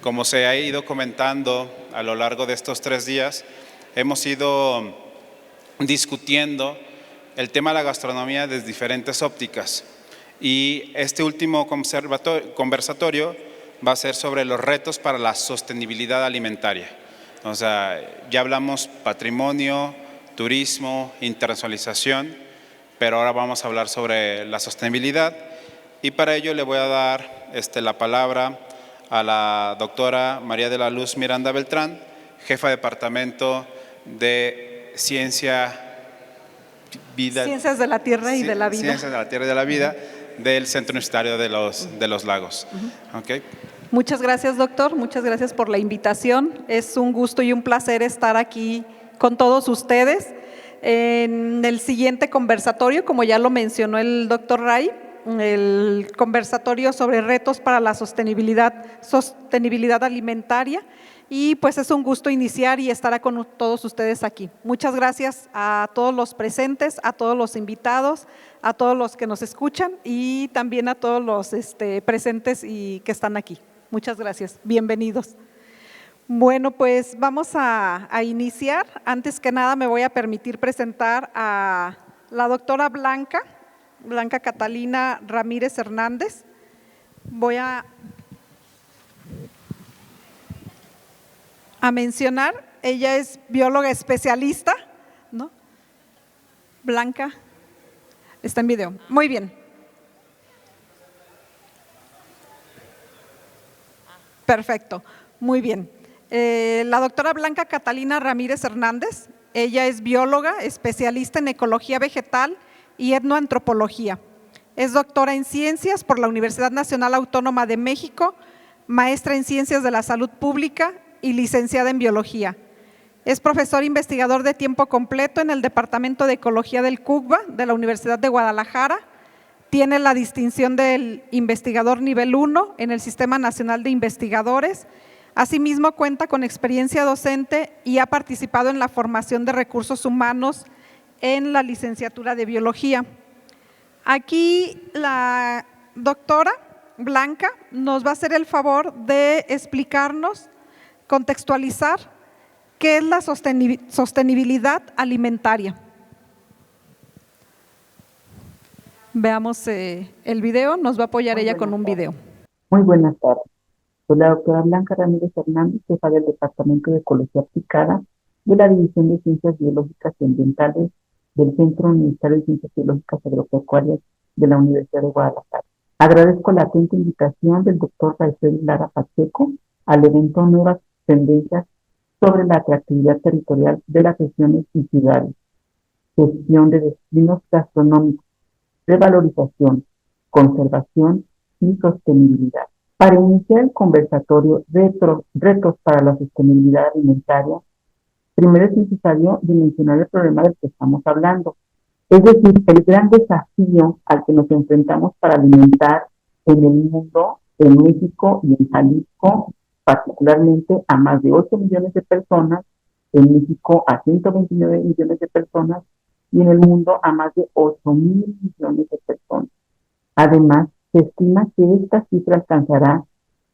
Como se ha ido comentando a lo largo de estos 3 días, hemos ido discutiendo el tema de la gastronomía desde diferentes ópticas. Y este último conversatorio va a ser sobre los retos para la sostenibilidad alimentaria. O sea, ya hablamos patrimonio, turismo, internacionalización, pero ahora vamos a hablar sobre la sostenibilidad. Y para ello le voy a dar la palabra a la doctora María de la Luz Miranda Beltrán, jefa de departamento de Ciencias de la Tierra y de la Vida. Ciencias de la Tierra y de la Vida del Centro Universitario de los Lagos. Okay. Muchas gracias, doctor. Muchas gracias por la invitación. Es un gusto y un placer estar aquí con todos ustedes. En el siguiente conversatorio, como ya lo mencionó el doctor Ray, el conversatorio sobre retos para la sostenibilidad alimentaria, y pues es un gusto iniciar y estar con todos ustedes aquí. Muchas gracias a todos los presentes, a todos los invitados, a todos los que nos escuchan y también a todos los presentes y que están aquí. Muchas gracias, bienvenidos. Bueno, pues vamos a iniciar. Antes que nada me voy a permitir presentar a la doctora Blanca Catalina Ramírez Hernández. Voy a mencionar, ella es bióloga especialista, ¿no? Blanca, está en video. Muy bien. Perfecto, muy bien. La doctora Blanca Catalina Ramírez Hernández, ella es bióloga, especialista en ecología vegetal y etnoantropología. Es doctora en ciencias por la Universidad Nacional Autónoma de México, maestra en ciencias de la salud pública y licenciada en biología. Es profesor investigador de tiempo completo en el Departamento de Ecología del CUCBA de la Universidad de Guadalajara. Tiene la distinción del investigador nivel 1 en el Sistema Nacional de Investigadores. Asimismo, cuenta con experiencia docente y ha participado en la formación de recursos humanos en la licenciatura de biología. Aquí la doctora Blanca nos va a hacer el favor de explicarnos, contextualizar qué es la sostenibilidad alimentaria. Veamos el video, nos va a apoyar ella con un video. Muy buenas tardes. Soy la doctora Blanca Ramírez Hernández, jefa del Departamento de Ecología Aplicada de la División de Ciencias Biológicas y Ambientales del Centro Universitario de Ciencias Biológicas Agropecuarias de la Universidad de Guadalajara. Agradezco la atenta invitación del doctor Rafael Lara Pacheco al evento Nuevas Tendencias sobre la atractividad territorial de las regiones y ciudades, gestión de destinos gastronómicos, revalorización, conservación y sostenibilidad. Para iniciar el conversatorio Retos para la Sostenibilidad Alimentaria, primero es necesario dimensionar el problema del que estamos hablando, es decir, el gran desafío al que nos enfrentamos para alimentar en el mundo, en México y en Jalisco, particularmente a más de 8 millones de personas, en México a 129 millones de personas y en el mundo a más de 8,000 millones de personas. Además, se estima que esta cifra alcanzará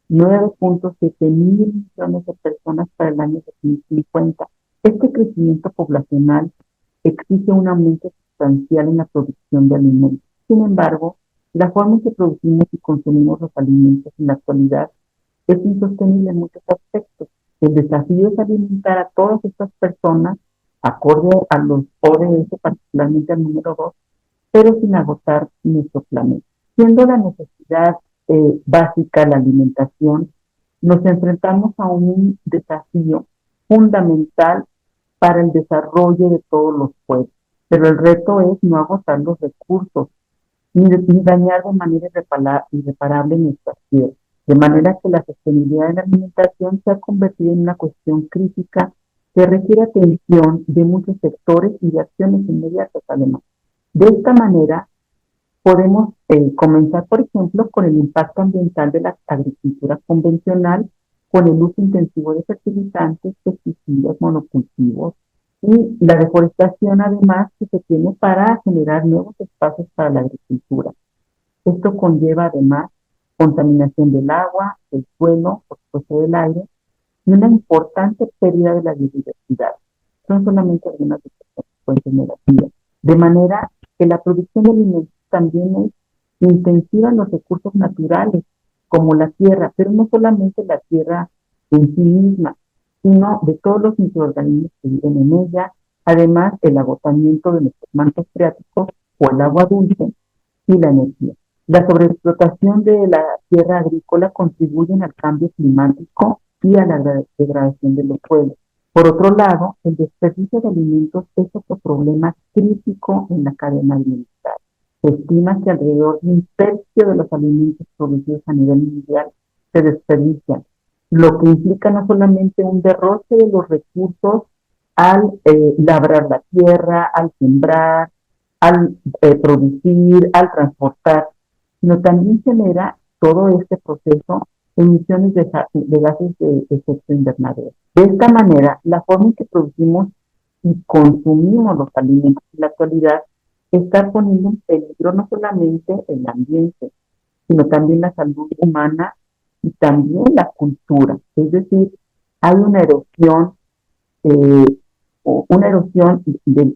9,7 mil millones de personas para el año 2050. Este crecimiento poblacional exige un aumento sustancial en la producción de alimentos. Sin embargo, la forma en que producimos y consumimos los alimentos en la actualidad es insostenible en muchos aspectos. El desafío es alimentar a todas estas personas acorde a los ODS, particularmente al número 2, pero sin agotar nuestro planeta. Siendo la necesidad básica la alimentación, nos enfrentamos a un desafío fundamental para el desarrollo de todos los pueblos. Pero el reto es no agotar los recursos, ni dañar de manera irreparable nuestras tierras. De manera que la sostenibilidad en la alimentación se ha convertido en una cuestión crítica que requiere atención de muchos sectores y de acciones inmediatas además. De esta manera, podemos comenzar, por ejemplo, con el impacto ambiental de la agricultura convencional, con el uso intensivo de fertilizantes, pesticidas, monocultivos y la deforestación además que se tiene para generar nuevos espacios para la agricultura. Esto conlleva además contaminación del agua, del suelo, por supuesto del aire, y una importante pérdida de la biodiversidad. Son solamente algunas de las consecuencias negativas. De manera que la producción de alimentos también es intensiva en los recursos naturales, como la tierra, pero no solamente la tierra en sí misma, sino de todos los microorganismos que viven en ella, además el agotamiento de nuestros mantos freáticos o el agua dulce y la energía. La sobreexplotación de la tierra agrícola contribuye al cambio climático y a la degradación de los suelos. Por otro lado, el desperdicio de alimentos es otro problema crítico en la cadena alimentaria. Se estima que alrededor de 1/3 de los alimentos producidos a nivel mundial se desperdician, lo que implica no solamente un derroche de los recursos al labrar la tierra, al sembrar, al producir, al transportar, sino también genera todo este proceso emisiones de gases de efecto invernadero. De esta manera, la forma en que producimos y consumimos los alimentos en la actualidad está poniendo en peligro no solamente el ambiente, sino también la salud humana y también la cultura. Es decir, hay eh, una erosión del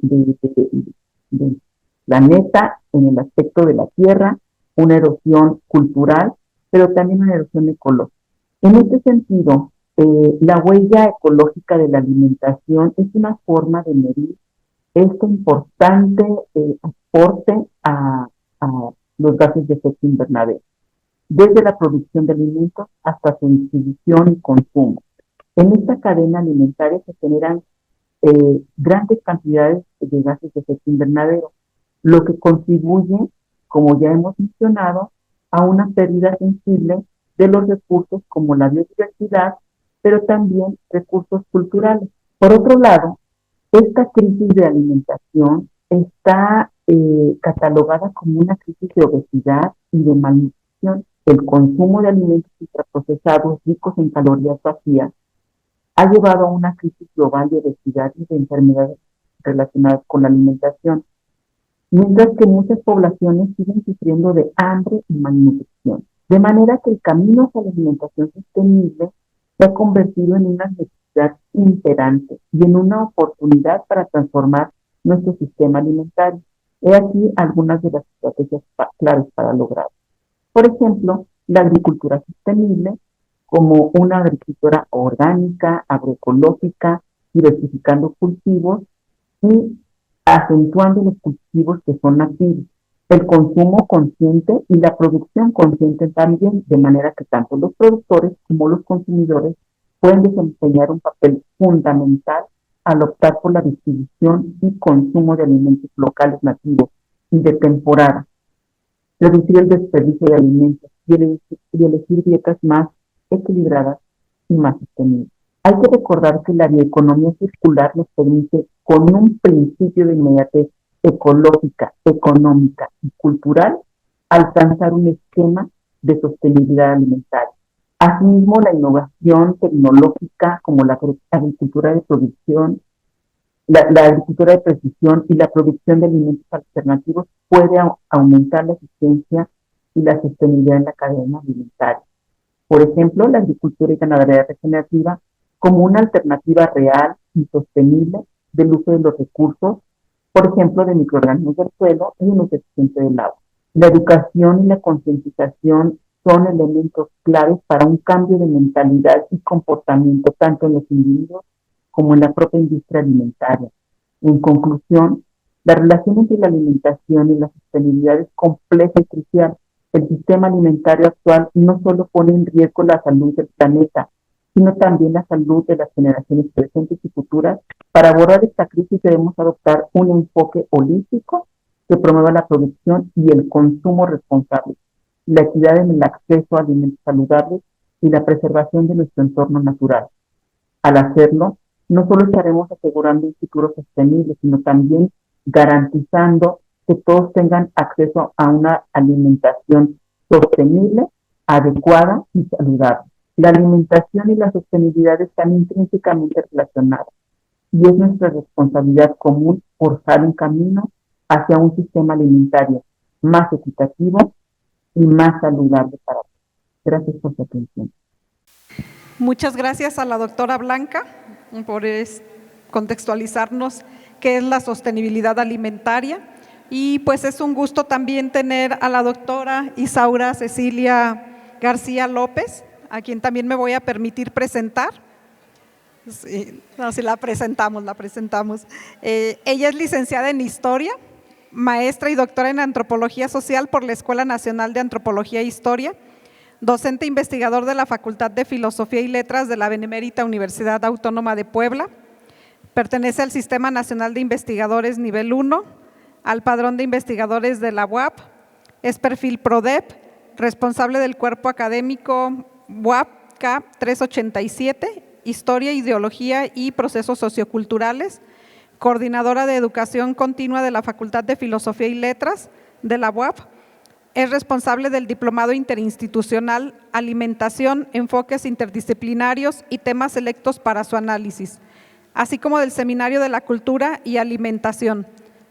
planeta en el aspecto de la tierra, una erosión cultural, pero también una erosión ecológica. En este sentido, la huella ecológica de la alimentación es una forma de medir este importante aporte a los gases de efecto invernadero, desde la producción de alimentos hasta su distribución y consumo. En esta cadena alimentaria se generan grandes cantidades de gases de efecto invernadero, lo que contribuye, como ya hemos mencionado, a una pérdida sensible de los recursos como la biodiversidad, pero también recursos culturales. Por otro lado, esta crisis de alimentación está catalogada como una crisis de obesidad y de malnutrición. El consumo de alimentos ultraprocesados ricos en calorías vacías ha llevado a una crisis global de obesidad y de enfermedades relacionadas con la alimentación, mientras que muchas poblaciones siguen sufriendo de hambre y malnutrición. De manera que el camino hacia la alimentación sostenible se ha convertido en una necesidad imperante y en una oportunidad para transformar nuestro sistema alimentario. He aquí algunas de las estrategias claves para lograrlo. Por ejemplo, la agricultura sostenible, como una agricultura orgánica, agroecológica, diversificando cultivos y acentuando los cultivos que son nativos. El consumo consciente y la producción consciente también, de manera que tanto los productores como los consumidores pueden desempeñar un papel fundamental al optar por la distribución y consumo de alimentos locales nativos y de temporada, reducir el desperdicio de alimentos y elegir dietas más equilibradas y más sostenibles. Hay que recordar que la bioeconomía circular nos permite, con un principio de inmediatez ecológica, económica y cultural, alcanzar un esquema de sostenibilidad alimentaria. Asimismo, la innovación tecnológica como la agricultura de producción, la agricultura de precisión y la producción de alimentos alternativos puede aumentar la eficiencia y la sostenibilidad en la cadena alimentaria. Por ejemplo, la agricultura y ganadería regenerativa como una alternativa real y sostenible del uso de los recursos, por ejemplo, de microorganismos del suelo y un uso eficiente del agua. La educación y la concientización son elementos claves para un cambio de mentalidad y comportamiento tanto en los individuos como en la propia industria alimentaria. En conclusión, la relación entre la alimentación y la sostenibilidad es compleja y crucial. El sistema alimentario actual no solo pone en riesgo la salud del planeta, sino también la salud de las generaciones presentes y futuras. Para abordar esta crisis debemos adoptar un enfoque holístico que promueva la producción y el consumo responsable, la equidad en el acceso a alimentos saludables y la preservación de nuestro entorno natural. Al hacerlo, no solo estaremos asegurando un futuro sostenible, sino también garantizando que todos tengan acceso a una alimentación sostenible, adecuada y saludable. La alimentación y la sostenibilidad están intrínsecamente relacionadas y es nuestra responsabilidad común forjar un camino hacia un sistema alimentario más equitativo y más saludable para todos. Gracias por su atención. Muchas gracias a la doctora Blanca por contextualizarnos qué es la sostenibilidad alimentaria. Y pues es un gusto también tener a la doctora Isaura Cecilia García López, a quien también me voy a permitir presentar. Sí, no, sí, la presentamos. Ella es licenciada en Historia, maestra y doctora en Antropología Social por la Escuela Nacional de Antropología e Historia, docente investigador de la Facultad de Filosofía y Letras de la Benemérita Universidad Autónoma de Puebla, pertenece al Sistema Nacional de Investigadores Nivel 1, al Padrón de Investigadores de la UAP, es perfil PRODEP, responsable del cuerpo académico UAP K 387, Historia, Ideología y Procesos Socioculturales, coordinadora de Educación Continua de la Facultad de Filosofía y Letras de la UAP, es responsable del Diplomado Interinstitucional Alimentación, Enfoques Interdisciplinarios y Temas Selectos para su Análisis, así como del Seminario de la Cultura y Alimentación,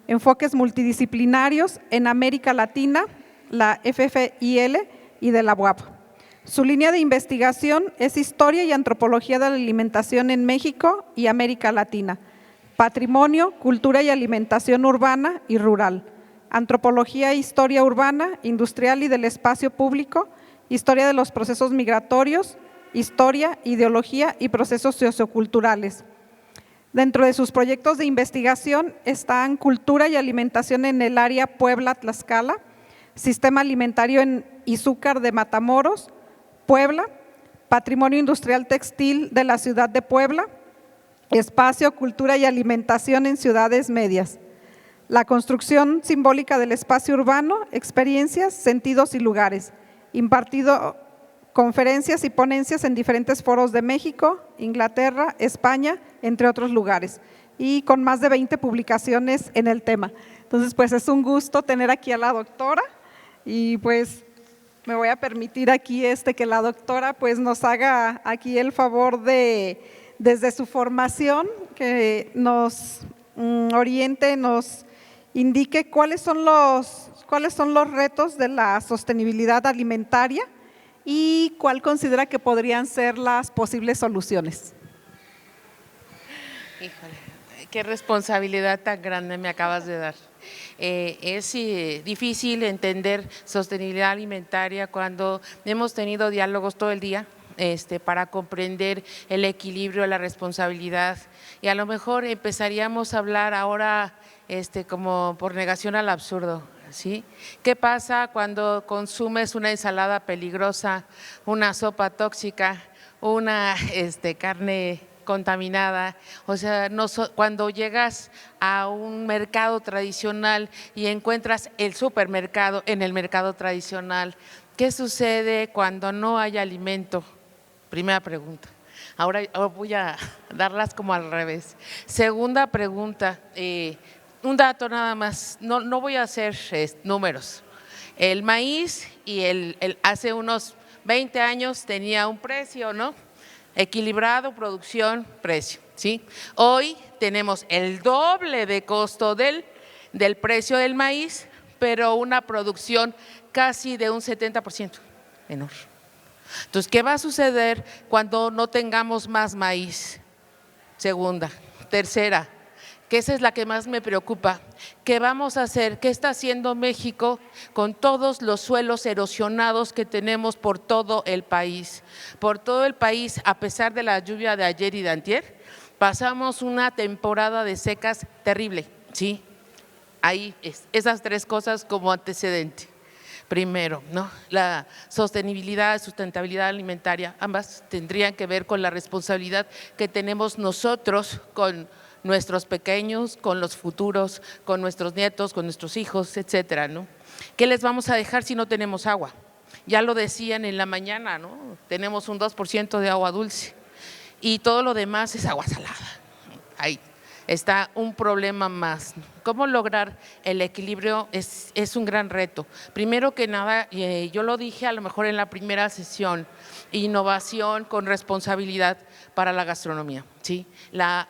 Enfoques Multidisciplinarios en América Latina, la FFIL y de la UAP. Su línea de investigación es Historia y Antropología de la Alimentación en México y América Latina, Patrimonio, Cultura y Alimentación Urbana y Rural, Antropología e Historia Urbana, Industrial y del Espacio Público, Historia de los Procesos Migratorios, Historia, Ideología y Procesos Socioculturales. Dentro de sus proyectos de investigación están Cultura y Alimentación en el área Puebla-Tlaxcala, Sistema Alimentario en Izúcar de Matamoros, Puebla, Patrimonio Industrial Textil de la Ciudad de Puebla, Espacio, Cultura y Alimentación en Ciudades Medias, la construcción simbólica del espacio urbano, experiencias, sentidos y lugares, impartido conferencias y ponencias en diferentes foros de México, Inglaterra, España, entre otros lugares, y con más de 20 publicaciones en el tema. Entonces, pues es un gusto tener aquí a la doctora y pues me voy a permitir aquí que la doctora pues nos haga aquí el favor de, desde su formación, que nos oriente, nos indique cuáles son los retos de la sostenibilidad alimentaria y cuál considera que podrían ser las posibles soluciones. Híjole, qué responsabilidad tan grande me acabas de dar. Es difícil entender sostenibilidad alimentaria cuando hemos tenido diálogos todo el día para comprender el equilibrio, la responsabilidad, y a lo mejor empezaríamos a hablar ahora como por negación al absurdo, ¿sí? ¿Qué pasa cuando consumes una ensalada peligrosa, una sopa tóxica, una carne contaminada? O sea, cuando llegas a un mercado tradicional y encuentras el supermercado en el mercado tradicional, ¿qué sucede cuando no hay alimento? Primera pregunta. Ahora voy a darlas como al revés. Segunda pregunta, un dato nada más, no voy a hacer números. El maíz hace unos 20 años tenía un precio, ¿no? Equilibrado, producción, precio, ¿sí? Hoy tenemos el doble de costo del precio del maíz, pero una producción casi de un 70% menor. Entonces, ¿qué va a suceder cuando no tengamos más maíz? Segunda. Tercera, que esa es la que más me preocupa. ¿Qué vamos a hacer? ¿Qué está haciendo México con todos los suelos erosionados que tenemos por todo el país? Por todo el país, a pesar de la lluvia de ayer y de antier, pasamos una temporada de secas terrible, ¿sí? Ahí esas tres cosas como antecedente. Primero, ¿no? La sostenibilidad, sustentabilidad alimentaria, ambas tendrían que ver con la responsabilidad que tenemos nosotros con nuestros pequeños, con los futuros, con nuestros nietos, con nuestros hijos, etcétera, ¿no? ¿Qué les vamos a dejar si no tenemos agua? Ya lo decían en la mañana, ¿no? Tenemos un 2% de agua dulce y todo lo demás es agua salada. Ahí está un problema más. ¿Cómo lograr el equilibrio? Es un gran reto. Primero que nada, yo lo dije a lo mejor en la primera sesión, innovación con responsabilidad para la gastronomía, ¿sí? La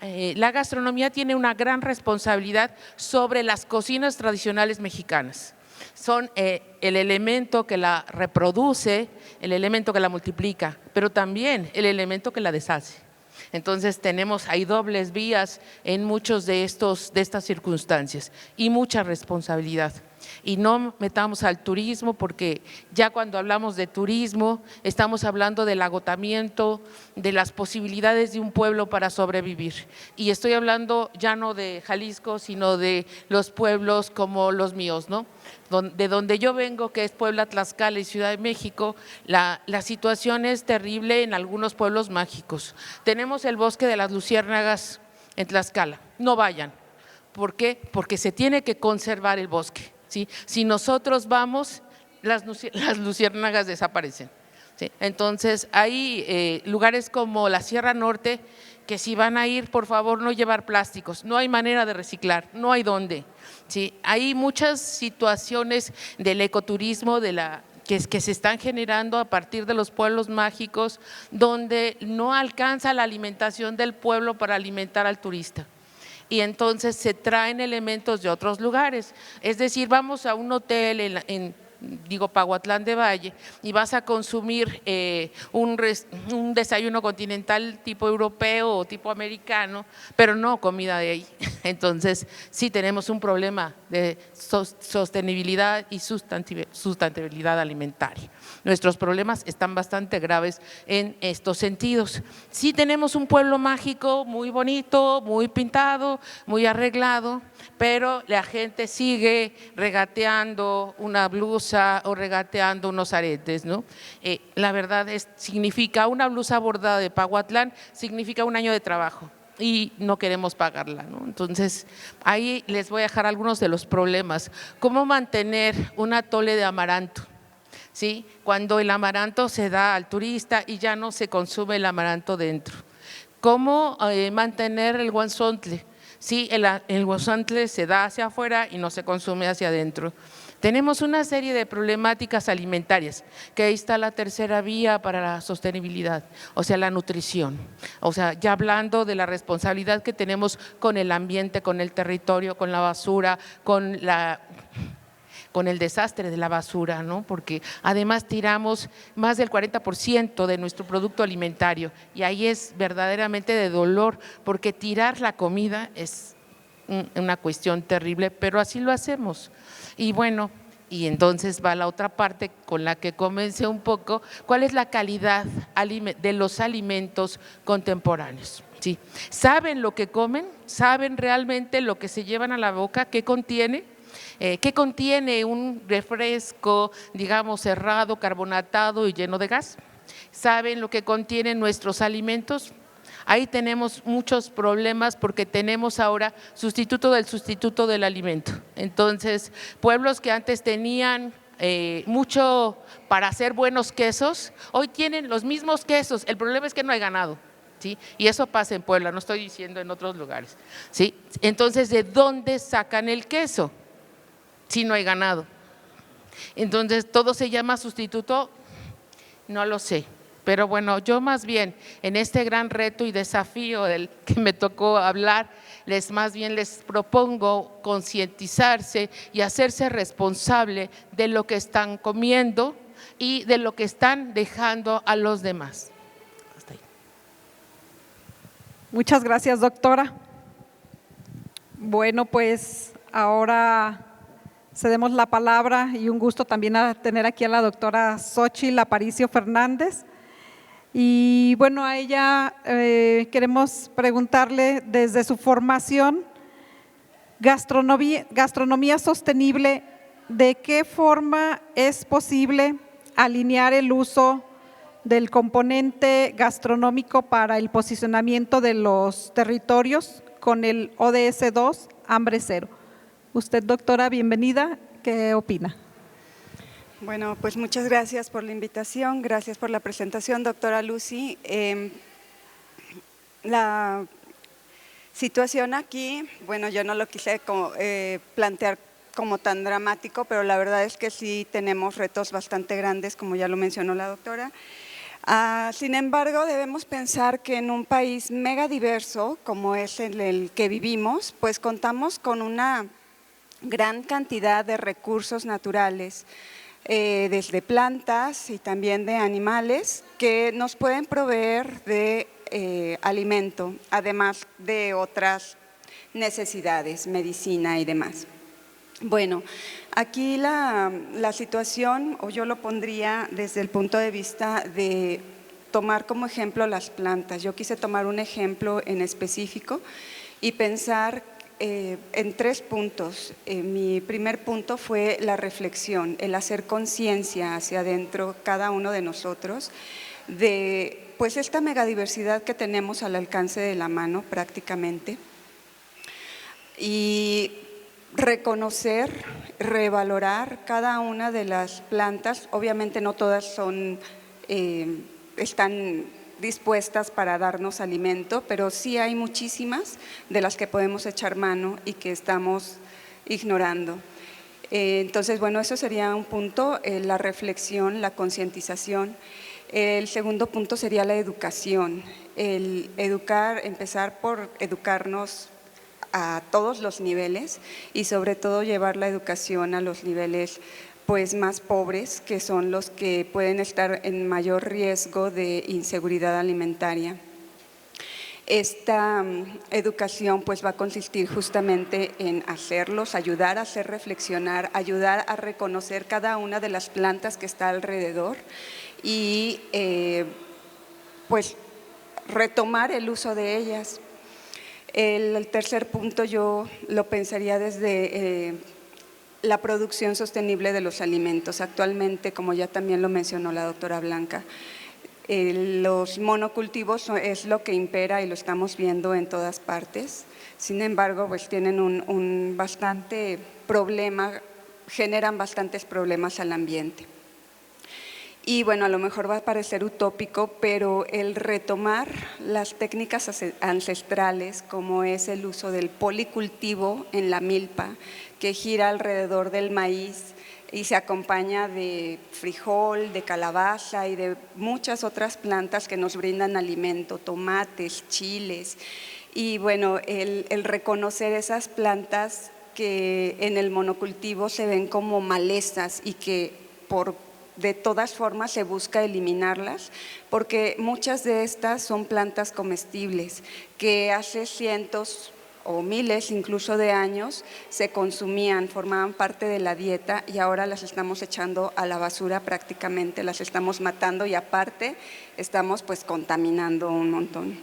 gastronomía tiene una gran responsabilidad sobre las cocinas tradicionales mexicanas. Son el elemento que la reproduce, el elemento que la multiplica, pero también el elemento que la deshace. Entonces tenemos ahí dobles vías en muchos de estas circunstancias y mucha responsabilidad. Y no metamos al turismo, porque ya cuando hablamos de turismo estamos hablando del agotamiento, de las posibilidades de un pueblo para sobrevivir. Y estoy hablando ya no de Jalisco, sino de los pueblos como los míos, ¿no? De donde yo vengo, que es Puebla, Tlaxcala y Ciudad de México, la situación es terrible en algunos pueblos mágicos. Tenemos el bosque de las luciérnagas en Tlaxcala, no vayan. ¿Por qué? Porque se tiene que conservar el bosque, ¿sí? Si nosotros vamos, las luciérnagas desaparecen, ¿sí? Entonces hay lugares como la Sierra Norte que si van a ir, por favor, no llevar plásticos, no hay manera de reciclar, no hay dónde, ¿sí? Hay muchas situaciones del ecoturismo, que se están generando a partir de los pueblos mágicos, donde no alcanza la alimentación del pueblo para alimentar al turista. Y entonces se traen elementos de otros lugares. Es decir, vamos a un hotel Pahuatlán de Valle, y vas a consumir un desayuno continental tipo europeo o tipo americano, pero no comida de ahí. Entonces sí tenemos un problema de sostenibilidad y sustentabilidad alimentaria. Nuestros problemas están bastante graves en estos sentidos. Sí tenemos un pueblo mágico muy bonito, muy pintado, muy arreglado, pero la gente sigue regateando una blusa o regateando unos aretes, ¿no? La verdad significa una blusa bordada de Pahuatlán, significa un año de trabajo y no queremos pagarla, ¿no? Entonces ahí les voy a dejar algunos de los problemas. ¿Cómo mantener un atole de amaranto? ¿Sí? Cuando el amaranto se da al turista y ya no se consume el amaranto dentro. ¿Cómo mantener el guansontle? Sí, el guasantle se da hacia afuera y no se consume hacia adentro. Tenemos una serie de problemáticas alimentarias, que ahí está la tercera vía para la sostenibilidad, o sea, la nutrición. O sea, ya hablando de la responsabilidad que tenemos con el ambiente, con el territorio, con la basura, con el desastre de la basura, ¿no? Porque además tiramos más del 40% de nuestro producto alimentario y ahí es verdaderamente de dolor, porque tirar la comida es una cuestión terrible, pero así lo hacemos. Y bueno, y entonces va la otra parte con la que comencé un poco, ¿cuál es la calidad de los alimentos contemporáneos? ¿Sí? ¿Saben lo que comen? ¿Saben realmente lo que se llevan a la boca? ¿Qué contiene? ¿Qué contiene un refresco, digamos, cerrado, carbonatado y lleno de gas? ¿Saben lo que contienen nuestros alimentos? Ahí tenemos muchos problemas porque tenemos ahora sustituto del alimento. Entonces, pueblos que antes tenían mucho para hacer buenos quesos, hoy tienen los mismos quesos. El problema es que no hay ganado, ¿sí? Y eso pasa en Puebla, no estoy diciendo en otros lugares, ¿sí? Entonces, ¿de dónde sacan el queso si no hay ganado? Entonces, ¿todo se llama sustituto? No lo sé. Pero bueno, yo más bien en este gran reto y desafío del que me tocó hablar, más bien les propongo concientizarse y hacerse responsable de lo que están comiendo y de lo que están dejando a los demás. Hasta ahí. Muchas gracias, doctora. Bueno, pues ahora cedemos la palabra y un gusto también a tener aquí a la doctora Xóchitl Aparicio Fernández. Y bueno, a ella queremos preguntarle desde su formación, gastronomía sostenible, ¿de qué forma es posible alinear el uso del componente gastronómico para el posicionamiento de los territorios con el ODS 2, hambre cero? Usted, doctora, bienvenida, ¿qué opina? Bueno, pues muchas gracias por la invitación, gracias por la presentación, doctora Lucy. La situación aquí, bueno, yo no lo quise plantear como tan dramático, pero la verdad es que sí tenemos retos bastante grandes, como ya lo mencionó la doctora. Sin embargo, debemos pensar que en un país mega diverso, como es el que vivimos, pues contamos con una gran cantidad de recursos naturales, desde plantas y también de animales, que nos pueden proveer de alimento, además de otras necesidades, medicina y demás. Bueno, aquí la situación, o yo lo pondría desde el punto de vista de tomar como ejemplo las plantas. Yo quise tomar un ejemplo en específico y pensar en 3 puntos. Mi primer punto fue la reflexión, el hacer conciencia hacia adentro cada uno de nosotros de pues esta megadiversidad que tenemos al alcance de la mano prácticamente, y reconocer, revalorar cada una de las plantas. Obviamente no todas están dispuestas para darnos alimento, pero sí hay muchísimas de las que podemos echar mano y que estamos ignorando. Entonces, bueno, eso sería un punto, la reflexión, la concientización. El segundo punto sería la educación, el educar, empezar por educarnos a todos los niveles y sobre todo llevar la educación a los niveles pues más pobres, que son los que pueden estar en mayor riesgo de inseguridad alimentaria. Esta educación pues va a consistir justamente en hacerlos, ayudar a hacer reflexionar, ayudar a reconocer cada una de las plantas que está alrededor y pues retomar el uso de ellas. El tercer punto yo lo pensaría desde la producción sostenible de los alimentos. Actualmente, como ya también lo mencionó la doctora Blanca, los monocultivos es lo que impera y lo estamos viendo en todas partes. Sin embargo, pues tienen un bastante problema, generan bastantes problemas al ambiente. Y bueno, a lo mejor va a parecer utópico, pero el retomar las técnicas ancestrales, como es el uso del policultivo en la milpa, que gira alrededor del maíz y se acompaña de frijol, de calabaza y de muchas otras plantas que nos brindan alimento, tomates, chiles. Y bueno, el reconocer esas plantas que en el monocultivo se ven como malezas y que de todas formas se busca eliminarlas, porque muchas de estas son plantas comestibles que hace cientos o miles incluso de años se consumían, formaban parte de la dieta y ahora las estamos echando a la basura prácticamente, las estamos matando y aparte estamos pues contaminando un montón.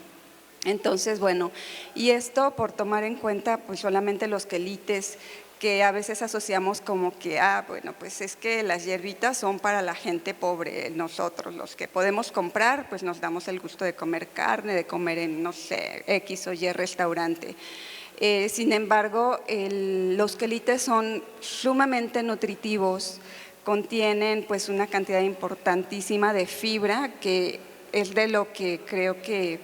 Entonces, bueno, y esto por tomar en cuenta pues solamente los quelites, que a veces asociamos como que, bueno, pues es que las hierbitas son para la gente pobre, nosotros los que podemos comprar, pues nos damos el gusto de comer carne, de comer en, no sé, X o Y restaurante. Sin embargo, los quelites son sumamente nutritivos, contienen pues una cantidad importantísima de fibra, que es de lo que creo que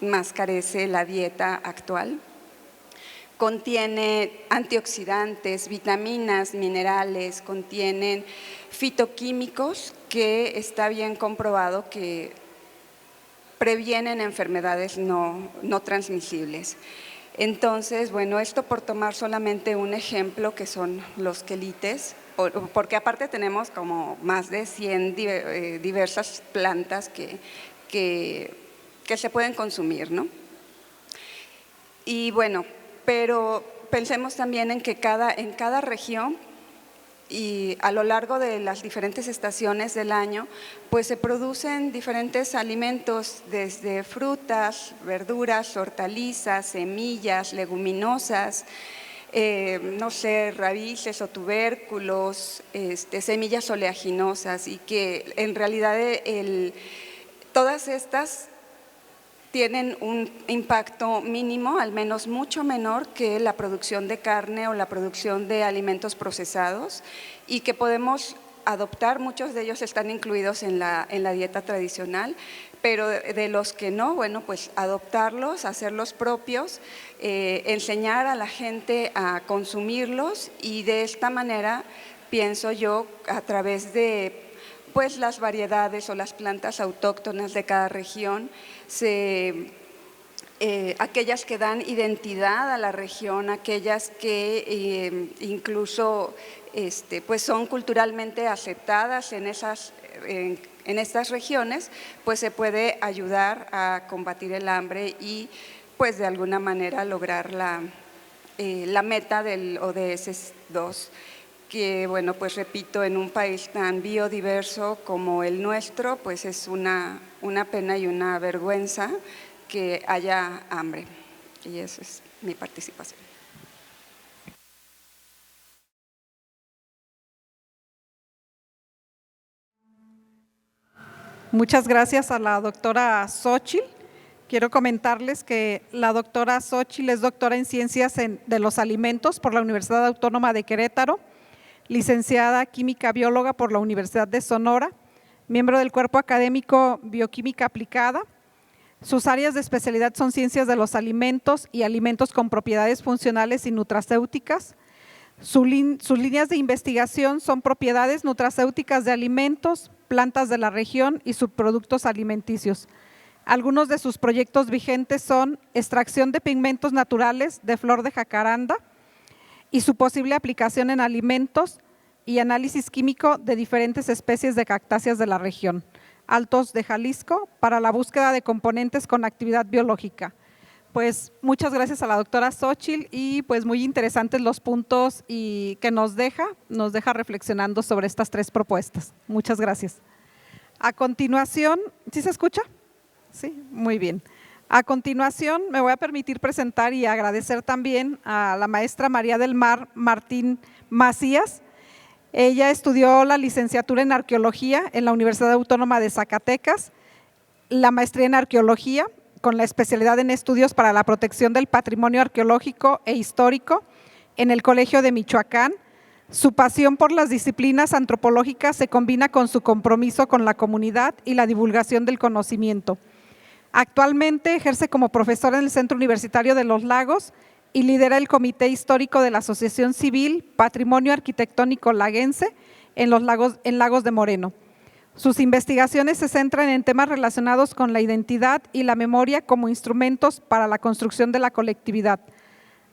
más carece la dieta actual. Contiene antioxidantes, vitaminas, minerales, contienen fitoquímicos que está bien comprobado que previenen enfermedades no transmisibles. Entonces, bueno, esto por tomar solamente un ejemplo que son los quelites, porque aparte tenemos como más de 100 diversas plantas que se pueden consumir, ¿no? Y bueno, pero pensemos también en que en cada región y a lo largo de las diferentes estaciones del año, pues se producen diferentes alimentos, desde frutas, verduras, hortalizas, semillas, leguminosas, no sé, raíces o tubérculos, semillas oleaginosas, y que en realidad todas estas tienen un impacto mínimo, al menos mucho menor que la producción de carne o la producción de alimentos procesados, y que podemos adoptar. Muchos de ellos están incluidos en la dieta tradicional, pero de los que no, bueno, pues adoptarlos, hacerlos propios, enseñar a la gente a consumirlos, y de esta manera, pienso yo, a través de pues las variedades o las plantas autóctonas de cada región, se aquellas que dan identidad a la región, aquellas que incluso pues son culturalmente aceptadas en estas regiones, pues se puede ayudar a combatir el hambre y pues de alguna manera lograr la meta del ODS 2, que bueno, pues repito, en un país tan biodiverso como el nuestro, pues es una pena y una vergüenza que haya hambre. Y esa es mi participación. Muchas gracias a la doctora Xóchitl. Quiero comentarles que la doctora Xóchitl es doctora en Ciencias de los Alimentos por la Universidad Autónoma de Querétaro, licenciada Química Bióloga por la Universidad de Sonora, miembro del Cuerpo Académico Bioquímica Aplicada. Sus áreas de especialidad son Ciencias de los Alimentos y Alimentos con propiedades funcionales y nutracéuticas. Sus líneas de investigación son propiedades nutracéuticas de alimentos, plantas de la región y subproductos alimenticios. Algunos de sus proyectos vigentes son extracción de pigmentos naturales de flor de jacaranda y su posible aplicación en alimentos y análisis químico de diferentes especies de cactáceas de la región, Altos de Jalisco, para la búsqueda de componentes con actividad biológica. Pues muchas gracias a la doctora Xóchitl y pues muy interesantes los puntos y que nos deja reflexionando sobre estas tres propuestas. Muchas gracias. A continuación, ¿sí se escucha? Sí, muy bien. A continuación me voy a permitir presentar y agradecer también a la maestra María del Mar Martín Macías. Ella estudió la licenciatura en Arqueología en la Universidad Autónoma de Zacatecas, la maestría en Arqueología con la especialidad en Estudios para la Protección del Patrimonio Arqueológico e Histórico en el Colegio de Michoacán. Su pasión por las disciplinas antropológicas se combina con su compromiso con la comunidad y la divulgación del conocimiento. Actualmente ejerce como profesora en el Centro Universitario de Los Lagos y lidera el Comité Histórico de la Asociación Civil Patrimonio Arquitectónico Laguense en Lagos de Moreno. Sus investigaciones se centran en temas relacionados con la identidad y la memoria como instrumentos para la construcción de la colectividad.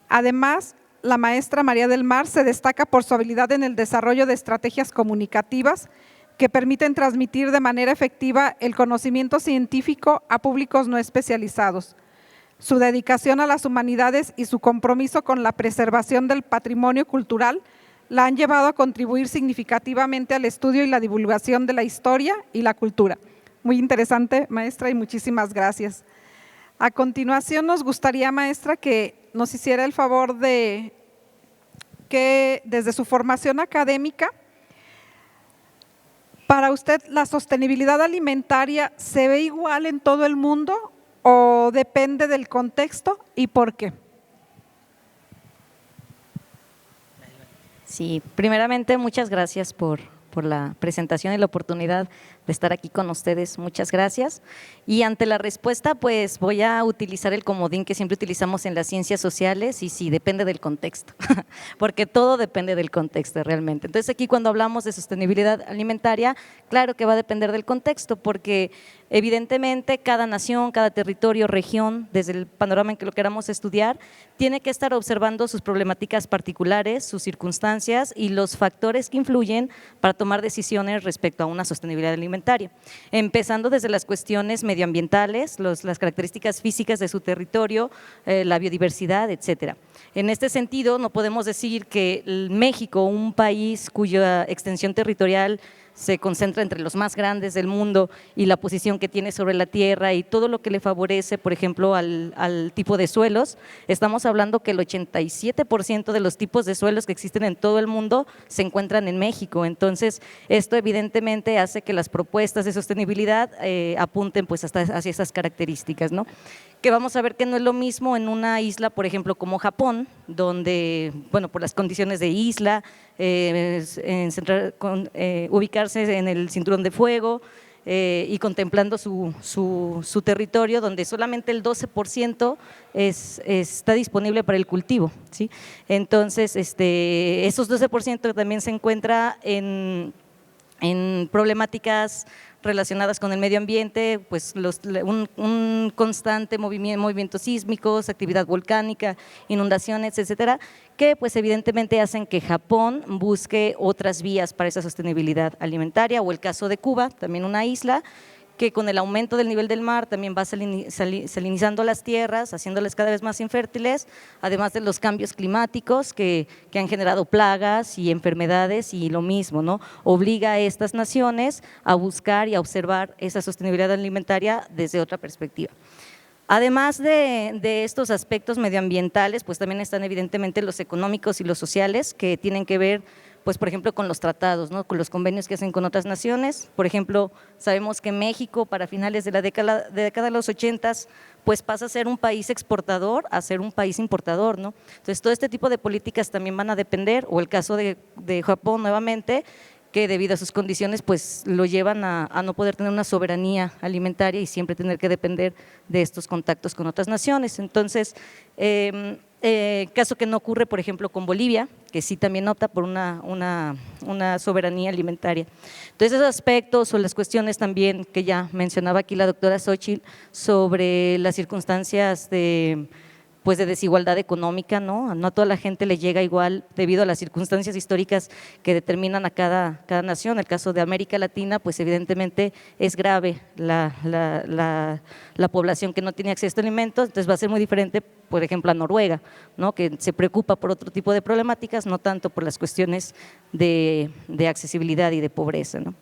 Además, la maestra María del Mar se destaca por su habilidad en el desarrollo de estrategias comunicativas que permiten transmitir de manera efectiva el conocimiento científico a públicos no especializados. Su dedicación a las humanidades y su compromiso con la preservación del patrimonio cultural la han llevado a contribuir significativamente al estudio y la divulgación de la historia y la cultura. Muy interesante, maestra, y muchísimas gracias. A continuación, nos gustaría, maestra, que nos hiciera el favor de que desde su formación académica, para usted, ¿la sostenibilidad alimentaria se ve igual en todo el mundo o depende del contexto y por qué? Sí, primeramente muchas gracias por la presentación y la oportunidad de estar aquí con ustedes. Muchas gracias. Y ante la respuesta, pues voy a utilizar el comodín que siempre utilizamos en las ciencias sociales y sí, depende del contexto, porque todo depende del contexto realmente. Entonces aquí cuando hablamos de sostenibilidad alimentaria, claro que va a depender del contexto, porque evidentemente cada nación, cada territorio, región, desde el panorama en que lo queramos estudiar, tiene que estar observando sus problemáticas particulares, sus circunstancias y los factores que influyen para tomar decisiones respecto a una sostenibilidad alimentaria, empezando desde las cuestiones medioambientales, las características físicas de su territorio, la biodiversidad, etcétera. En este sentido, no podemos decir que México, un país cuya extensión territorial se concentra entre los más grandes del mundo y la posición que tiene sobre la tierra y todo lo que le favorece, por ejemplo, al tipo de suelos, estamos hablando que el 87% de los tipos de suelos que existen en todo el mundo se encuentran en México. Entonces, esto evidentemente hace que las propuestas de sostenibilidad apunten pues hacia esas características, ¿no? Que vamos a ver que no es lo mismo en una isla, por ejemplo, como Japón, donde, bueno, por las condiciones de isla, ubicarse en el cinturón de fuego y contemplando su territorio, donde solamente el 12% está disponible para el cultivo, ¿sí? Entonces, esos 12% también se encuentra en En problemáticas relacionadas con el medio ambiente, pues un constante movimientos sísmicos, actividad volcánica, inundaciones, etcétera, que pues evidentemente hacen que Japón busque otras vías para esa sostenibilidad alimentaria, o el caso de Cuba, también una isla, que con el aumento del nivel del mar también va salinizando las tierras, haciéndolas cada vez más infértiles, además de los cambios climáticos que han generado plagas y enfermedades, y lo mismo, ¿no? Obliga a estas naciones a buscar y a observar esa sostenibilidad alimentaria desde otra perspectiva. Además de estos aspectos medioambientales, pues también están evidentemente los económicos y los sociales, que tienen que ver, pues por ejemplo, con los tratados, ¿no? Con los convenios que hacen con otras naciones. Por ejemplo, sabemos que México para finales de la década de los 80 pues pasa a ser un país exportador a ser un país importador, ¿no? Entonces todo este tipo de políticas también van a depender, o el caso de Japón nuevamente, que debido a sus condiciones pues lo llevan a no poder tener una soberanía alimentaria y siempre tener que depender de estos contactos con otras naciones. Entonces, caso que no ocurre, por ejemplo, con Bolivia, que sí también opta por una soberanía alimentaria. Entonces, esos aspectos o las cuestiones también que ya mencionaba aquí la doctora Xochitl sobre las circunstancias de desigualdad económica, ¿no? No a toda la gente le llega igual debido a las circunstancias históricas que determinan a cada nación. El caso de América Latina, pues evidentemente es grave la población que no tiene acceso a alimentos, entonces va a ser muy diferente, por ejemplo, a Noruega, ¿no? Que se preocupa por otro tipo de problemáticas, no tanto por las cuestiones de accesibilidad y de pobreza, ¿no?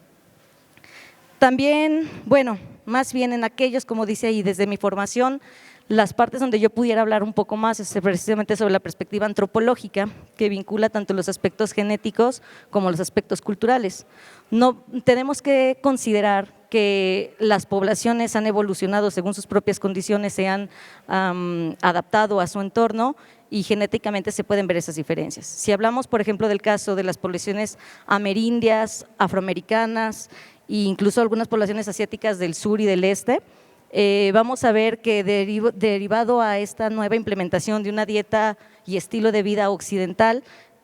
También, bueno, más bien en aquellos, como dice ahí, desde mi formación, las partes donde yo pudiera hablar un poco más es precisamente sobre la perspectiva antropológica, que vincula tanto los aspectos genéticos como los aspectos culturales. No, tenemos que considerar que las poblaciones han evolucionado según sus propias condiciones, se han adaptado a su entorno, y genéticamente se pueden ver esas diferencias. Si hablamos, por ejemplo, del caso de las poblaciones amerindias, afroamericanas e incluso algunas poblaciones asiáticas del sur y del este, vamos a ver que derivado a esta nueva implementación de una dieta y estilo de vida occidental,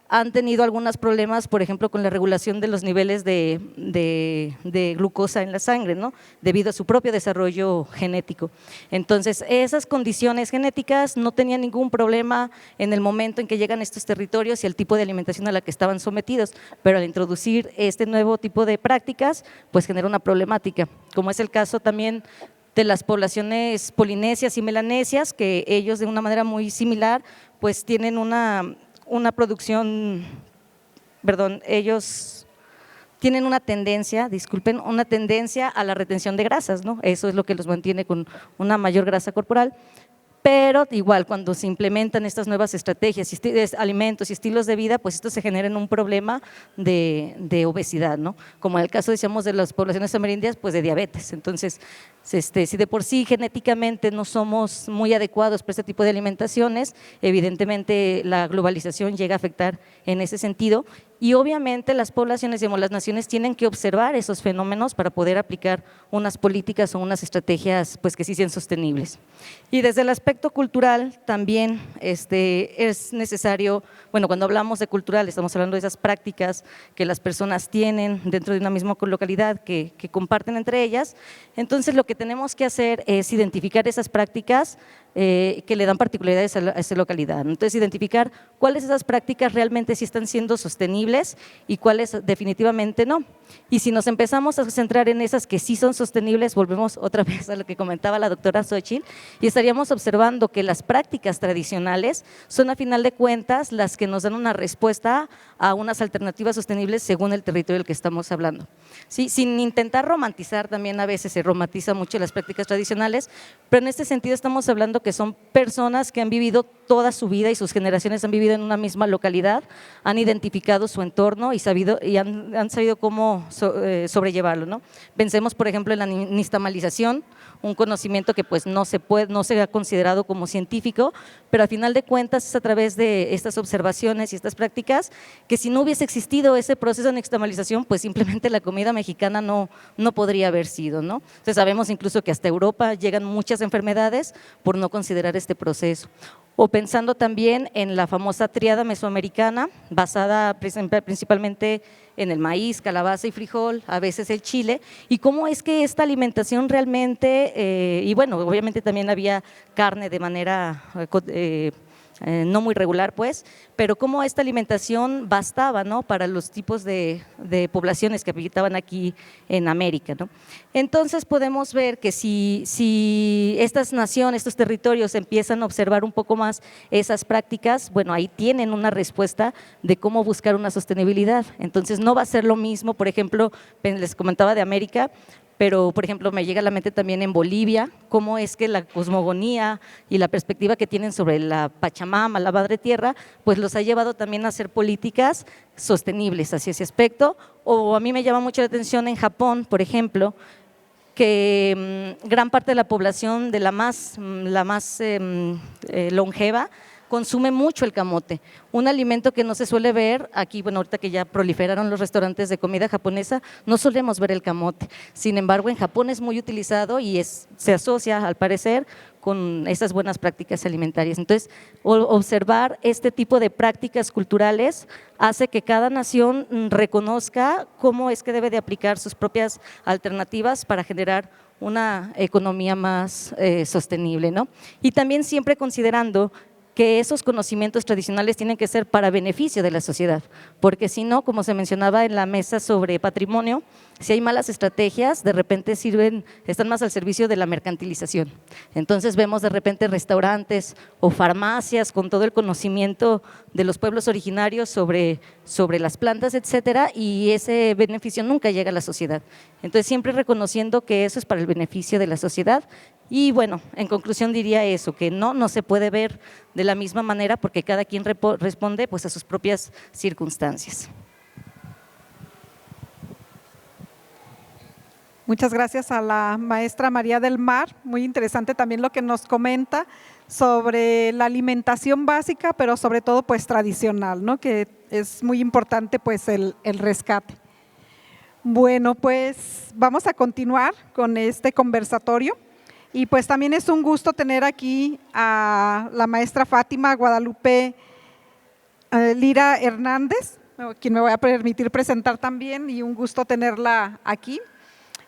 han tenido algunos problemas, por ejemplo, con la regulación de los niveles de glucosa en la sangre, ¿no? Debido a su propio desarrollo genético. Entonces, esas condiciones genéticas no tenían ningún problema en el momento en que llegan a estos territorios y el tipo de alimentación a la que estaban sometidos, pero al introducir este nuevo tipo de prácticas, pues genera una problemática, como es el caso también de las poblaciones polinesias y melanesias, que ellos de una manera muy similar pues tienen una producción, ellos tienen una tendencia, una tendencia a la retención de grasas, ¿no? Eso es lo que los mantiene con una mayor grasa corporal. Pero igual cuando se implementan estas nuevas estrategias, alimentos y estilos de vida, pues esto se genera en un problema de obesidad, ¿no? Como en el caso, decíamos, de las poblaciones amerindias, pues de diabetes. Entonces, si de por sí genéticamente no somos muy adecuados para este tipo de alimentaciones, evidentemente la globalización llega a afectar en ese sentido, y obviamente las poblaciones, digamos, las naciones tienen que observar esos fenómenos para poder aplicar unas políticas o unas estrategias pues que sí sean sostenibles. Y desde el aspecto cultural también es necesario, bueno, cuando hablamos de cultural estamos hablando de esas prácticas que las personas tienen dentro de una misma localidad que comparten entre ellas. Entonces lo que tenemos que hacer es identificar esas prácticas que le dan particularidades a esa localidad. Entonces, identificar cuáles de esas prácticas realmente sí están siendo sostenibles y cuáles definitivamente no. Y si nos empezamos a centrar en esas que sí son sostenibles, volvemos otra vez a lo que comentaba la doctora Xochitl, y estaríamos observando que las prácticas tradicionales son a final de cuentas las que nos dan una respuesta a unas alternativas sostenibles según el territorio del que estamos hablando. Sí, sin intentar romantizar, también a veces se romantiza mucho las prácticas tradicionales, pero en este sentido estamos hablando que son personas que han vivido toda su vida y sus generaciones han vivido en una misma localidad, han identificado su entorno y han sabido cómo sobrellevarlo, ¿no? Pensemos, por ejemplo, en la nixtamalización, un conocimiento que pues no se ha considerado como científico, pero al final de cuentas es a través de estas observaciones y estas prácticas que si no hubiese existido ese proceso de nixtamalización, pues simplemente la comida mexicana no podría haber sido, ¿no? Entonces sabemos incluso que hasta Europa llegan muchas enfermedades por no considerar este proceso. O pensando también en la famosa tríada mesoamericana, basada principalmente en el maíz, calabaza y frijol, a veces el chile, y cómo es que esta alimentación realmente, y bueno, obviamente también había carne de manera no muy regular, pues, pero cómo esta alimentación bastaba, ¿no?, para los tipos de poblaciones que habitaban aquí en América, ¿no? Entonces podemos ver que si estas naciones, estos territorios empiezan a observar un poco más esas prácticas, bueno, ahí tienen una respuesta de cómo buscar una sostenibilidad. Entonces no va a ser lo mismo, por ejemplo, les comentaba de América, pero por ejemplo me llega a la mente también en Bolivia, cómo es que la cosmogonía y la perspectiva que tienen sobre la Pachamama, la Madre Tierra, pues los ha llevado también a hacer políticas sostenibles hacia ese aspecto. O a mí me llama mucho la atención en Japón, por ejemplo, que gran parte de la población de la más longeva consume mucho el camote, un alimento que no se suele ver aquí. Bueno, ahorita que ya proliferaron los restaurantes de comida japonesa, no solemos ver el camote. Sin embargo, en Japón es muy utilizado y se asocia, al parecer, con esas buenas prácticas alimentarias. Entonces, observar este tipo de prácticas culturales hace que cada nación reconozca cómo es que debe de aplicar sus propias alternativas para generar una economía más sostenible, ¿no? Y también siempre considerando que esos conocimientos tradicionales tienen que ser para beneficio de la sociedad, porque si no, como se mencionaba en la mesa sobre patrimonio, si hay malas estrategias, de repente están más al servicio de la mercantilización. Entonces vemos de repente restaurantes o farmacias con todo el conocimiento de los pueblos originarios sobre las plantas, etcétera, y ese beneficio nunca llega a la sociedad. Entonces siempre reconociendo que eso es para el beneficio de la sociedad. Y bueno, en conclusión diría eso, que no se puede ver de la misma manera porque cada quien responde pues a sus propias circunstancias. Muchas gracias a la maestra María del Mar, muy interesante también lo que nos comenta sobre la alimentación básica, pero sobre todo pues tradicional, ¿no?, que es muy importante pues el rescate. Bueno, pues vamos a continuar con este conversatorio. Y pues también es un gusto tener aquí a la maestra Fátima Guadalupe Lira Hernández, quien me voy a permitir presentar también, y un gusto tenerla aquí.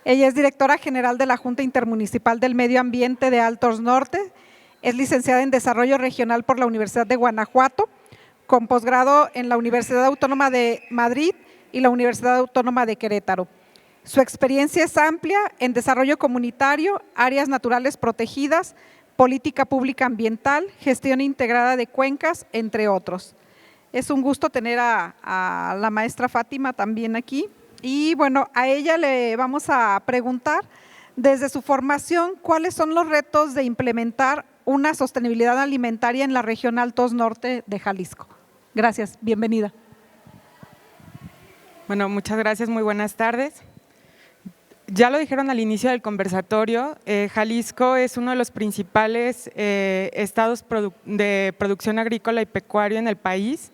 Ella es directora general de la Junta Intermunicipal del Medio Ambiente de Altos Norte, es licenciada en Desarrollo Regional por la Universidad de Guanajuato, con posgrado en la Universidad Autónoma de Madrid y la Universidad Autónoma de Querétaro. Su experiencia es amplia en desarrollo comunitario, áreas naturales protegidas, política pública ambiental, gestión integrada de cuencas, entre otros. Es un gusto tener a la maestra Fátima también aquí. Y bueno, a ella le vamos a preguntar, desde su formación, ¿cuáles son los retos de implementar una sostenibilidad alimentaria en la región Altos Norte de Jalisco? Gracias, bienvenida. Bueno, muchas gracias, muy buenas tardes. Ya lo dijeron al inicio del conversatorio, Jalisco es uno de los principales estados de producción agrícola y pecuaria en el país,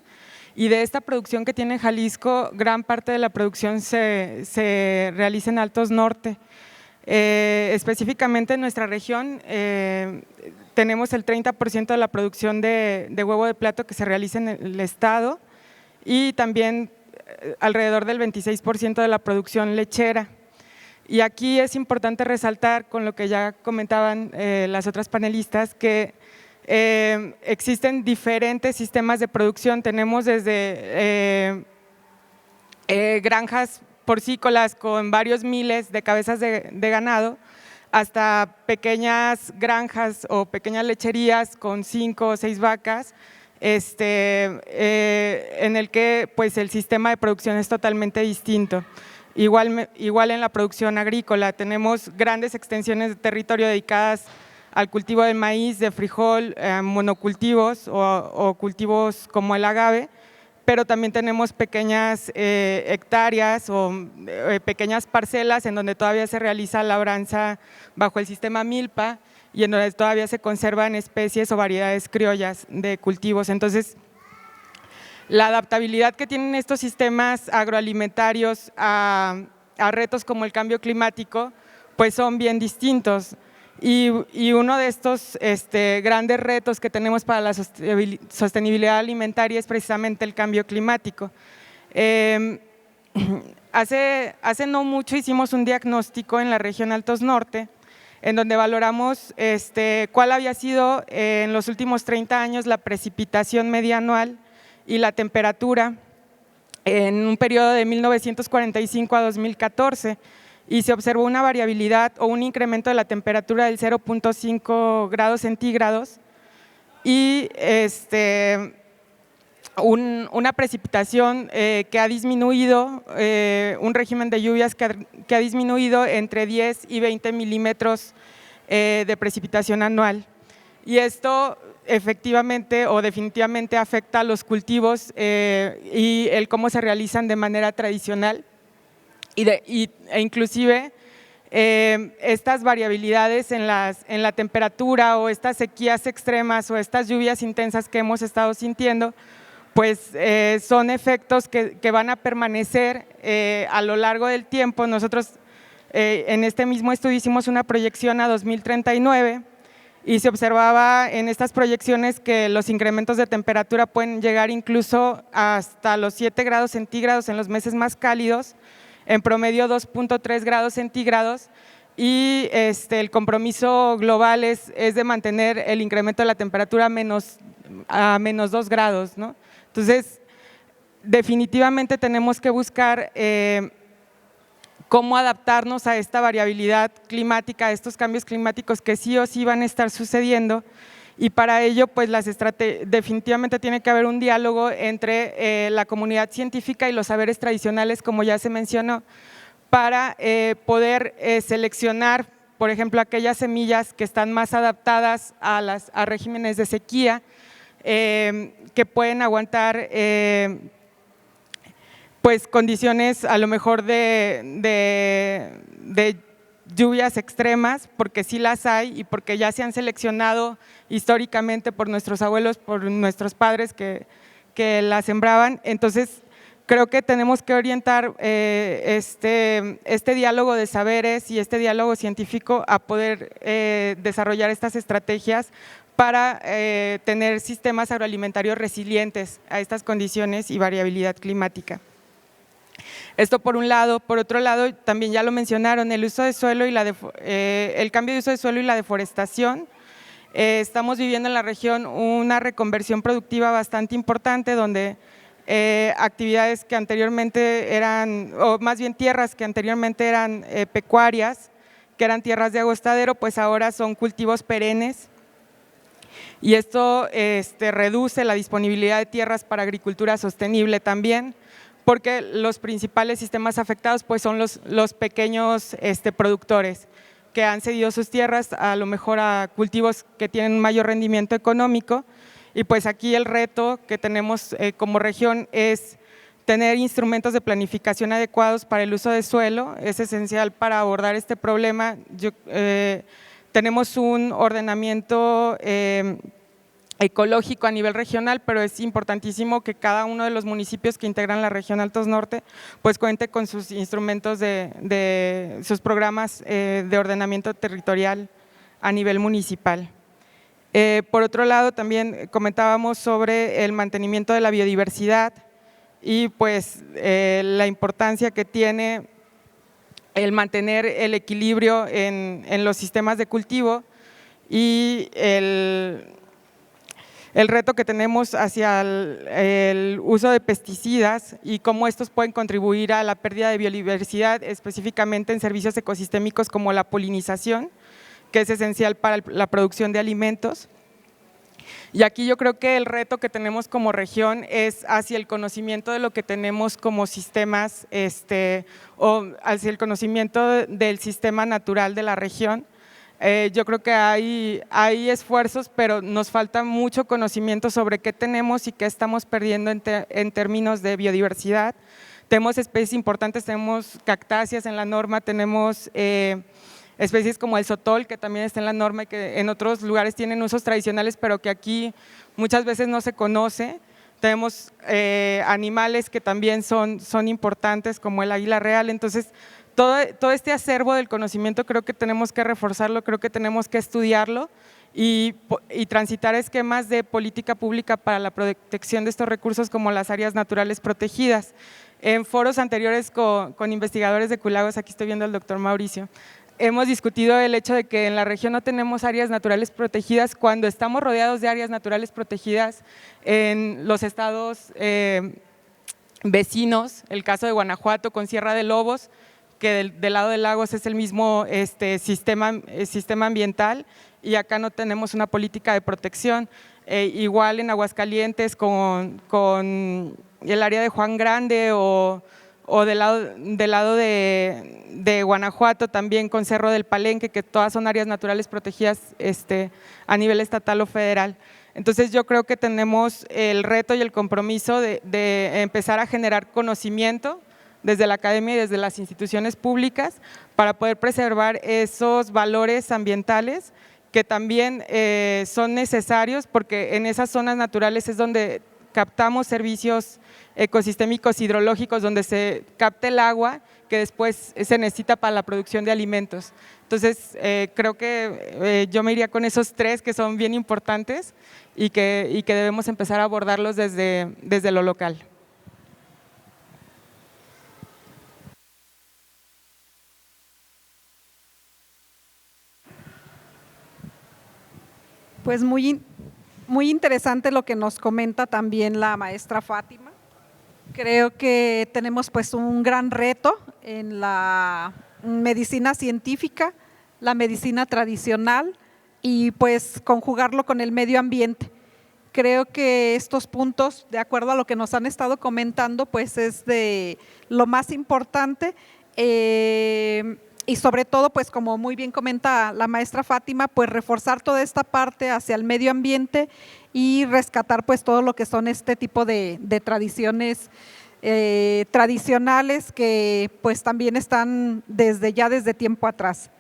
y de esta producción que tiene Jalisco, gran parte de la producción se realiza en Altos Norte. Específicamente en nuestra región tenemos el 30% de la producción de huevo de plato que se realiza en el estado, y también alrededor del 26% de la producción lechera. Y aquí es importante resaltar, con lo que ya comentaban las otras panelistas, que existen diferentes sistemas de producción. Tenemos desde granjas porcícolas con varios miles de cabezas de ganado, hasta pequeñas granjas o pequeñas lecherías con 5 o 6 vacas, en el que pues, el sistema de producción es totalmente distinto. Igual en la producción agrícola, tenemos grandes extensiones de territorio dedicadas al cultivo del maíz, de frijol, monocultivos o cultivos como el agave, pero también tenemos pequeñas hectáreas o pequeñas parcelas en donde todavía se realiza labranza bajo el sistema milpa y en donde todavía se conservan especies o variedades criollas de cultivos. Entonces, la adaptabilidad que tienen estos sistemas agroalimentarios a retos como el cambio climático, pues son bien distintos. Y uno de estos grandes retos que tenemos para la sostenibilidad alimentaria es precisamente el cambio climático. Hace no mucho hicimos un diagnóstico en la región Altos Norte, en donde valoramos cuál había sido en los últimos 30 años la precipitación media anual y la temperatura en un periodo de 1945 a 2014, y se observó una variabilidad o un incremento de la temperatura del 0.5 grados centígrados y una precipitación que ha disminuido, un régimen de lluvias que ha disminuido entre 10 y 20 milímetros de precipitación anual. Y esto efectivamente o definitivamente afecta a los cultivos y el cómo se realizan de manera tradicional e inclusive estas variabilidades en la temperatura o estas sequías extremas o estas lluvias intensas que hemos estado sintiendo, pues son efectos que van a permanecer a lo largo del tiempo. Nosotros en este mismo estudio hicimos una proyección a 2039 y se observaba en estas proyecciones que los incrementos de temperatura pueden llegar incluso hasta los 7 grados centígrados en los meses más cálidos, en promedio 2.3 grados centígrados, y el compromiso global es de mantener el incremento de la temperatura a menos 2 grados, ¿no? Entonces, definitivamente tenemos que buscar cómo adaptarnos a esta variabilidad climática, a estos cambios climáticos que sí o sí van a estar sucediendo, y para ello pues definitivamente tiene que haber un diálogo entre la comunidad científica y los saberes tradicionales, como ya se mencionó, para poder seleccionar, por ejemplo, aquellas semillas que están más adaptadas a regímenes de sequía, que pueden aguantar pues condiciones a lo mejor de lluvias extremas, porque sí las hay y porque ya se han seleccionado históricamente por nuestros abuelos, por nuestros padres que las sembraban. Entonces creo que tenemos que orientar este diálogo de saberes y este diálogo científico a poder desarrollar estas estrategias para tener sistemas agroalimentarios resilientes a estas condiciones y variabilidad climática. Esto por un lado. Por otro lado, también ya lo mencionaron, el uso de suelo y el cambio de uso de suelo y la deforestación. Estamos viviendo en la región una reconversión productiva bastante importante, donde actividades que anteriormente eran, o más bien tierras que anteriormente eran pecuarias, que eran tierras de agostadero, pues ahora son cultivos perennes. Y esto reduce la disponibilidad de tierras para agricultura sostenible también, porque los principales sistemas afectados pues son los pequeños productores que han cedido sus tierras a lo mejor a cultivos que tienen un mayor rendimiento económico. Y pues aquí el reto que tenemos como región es tener instrumentos de planificación adecuados para el uso de suelo. Es esencial para abordar este problema. Tenemos un ordenamiento ecológico a nivel regional, pero es importantísimo que cada uno de los municipios que integran la región Altos Norte pues cuente con sus instrumentos de sus programas de ordenamiento territorial a nivel municipal. Por otro lado, también comentábamos sobre el mantenimiento de la biodiversidad y pues la importancia que tiene el mantener el equilibrio en los sistemas de cultivo y el reto que tenemos hacia el uso de pesticidas y cómo estos pueden contribuir a la pérdida de biodiversidad, específicamente en servicios ecosistémicos como la polinización, que es esencial para la producción de alimentos. Y aquí yo creo que el reto que tenemos como región es hacia el conocimiento de lo que tenemos como sistemas, o hacia el conocimiento del sistema natural de la región. Yo creo que hay esfuerzos, pero nos falta mucho conocimiento sobre qué tenemos y qué estamos perdiendo en términos de biodiversidad. Tenemos especies importantes, tenemos cactáceas en la norma, tenemos especies como el sotol, que también está en la norma y que en otros lugares tienen usos tradicionales, pero que aquí muchas veces no se conoce, tenemos animales que también son importantes como el águila real. Entonces, todo este acervo del conocimiento creo que tenemos que reforzarlo, creo que tenemos que estudiarlo y transitar esquemas de política pública para la protección de estos recursos como las áreas naturales protegidas. En foros anteriores con investigadores de Culagos, aquí estoy viendo al doctor Mauricio, hemos discutido el hecho de que en la región no tenemos áreas naturales protegidas cuando estamos rodeados de áreas naturales protegidas en los estados vecinos, el caso de Guanajuato con Sierra de Lobos, que del lado de Lagos es el mismo sistema ambiental y acá no tenemos una política de protección. Igual en Aguascalientes con el área de Juan Grande o del lado de Guanajuato también con Cerro del Palenque, que todas son áreas naturales protegidas a nivel estatal o federal. Entonces yo creo que tenemos el reto y el compromiso de empezar a generar conocimiento desde la academia y desde las instituciones públicas para poder preservar esos valores ambientales que también son necesarios, porque en esas zonas naturales es donde captamos servicios ecosistémicos hidrológicos, donde se capta el agua que después se necesita para la producción de alimentos. Entonces, creo que yo me iría con esos tres que son bien importantes y que debemos empezar a abordarlos desde lo local. Pues muy interesante lo que nos comenta también la maestra Fátima. Creo que tenemos pues un gran reto en la medicina científica, la medicina tradicional y pues conjugarlo con el medio ambiente. Creo que estos puntos, de acuerdo a lo que nos han estado comentando, pues es de lo más importante. Y sobre todo, pues como muy bien comenta la maestra Fátima, pues reforzar toda esta parte hacia el medio ambiente y rescatar pues todo lo que son este tipo de tradiciones tradicionales que pues también están desde tiempo atrás.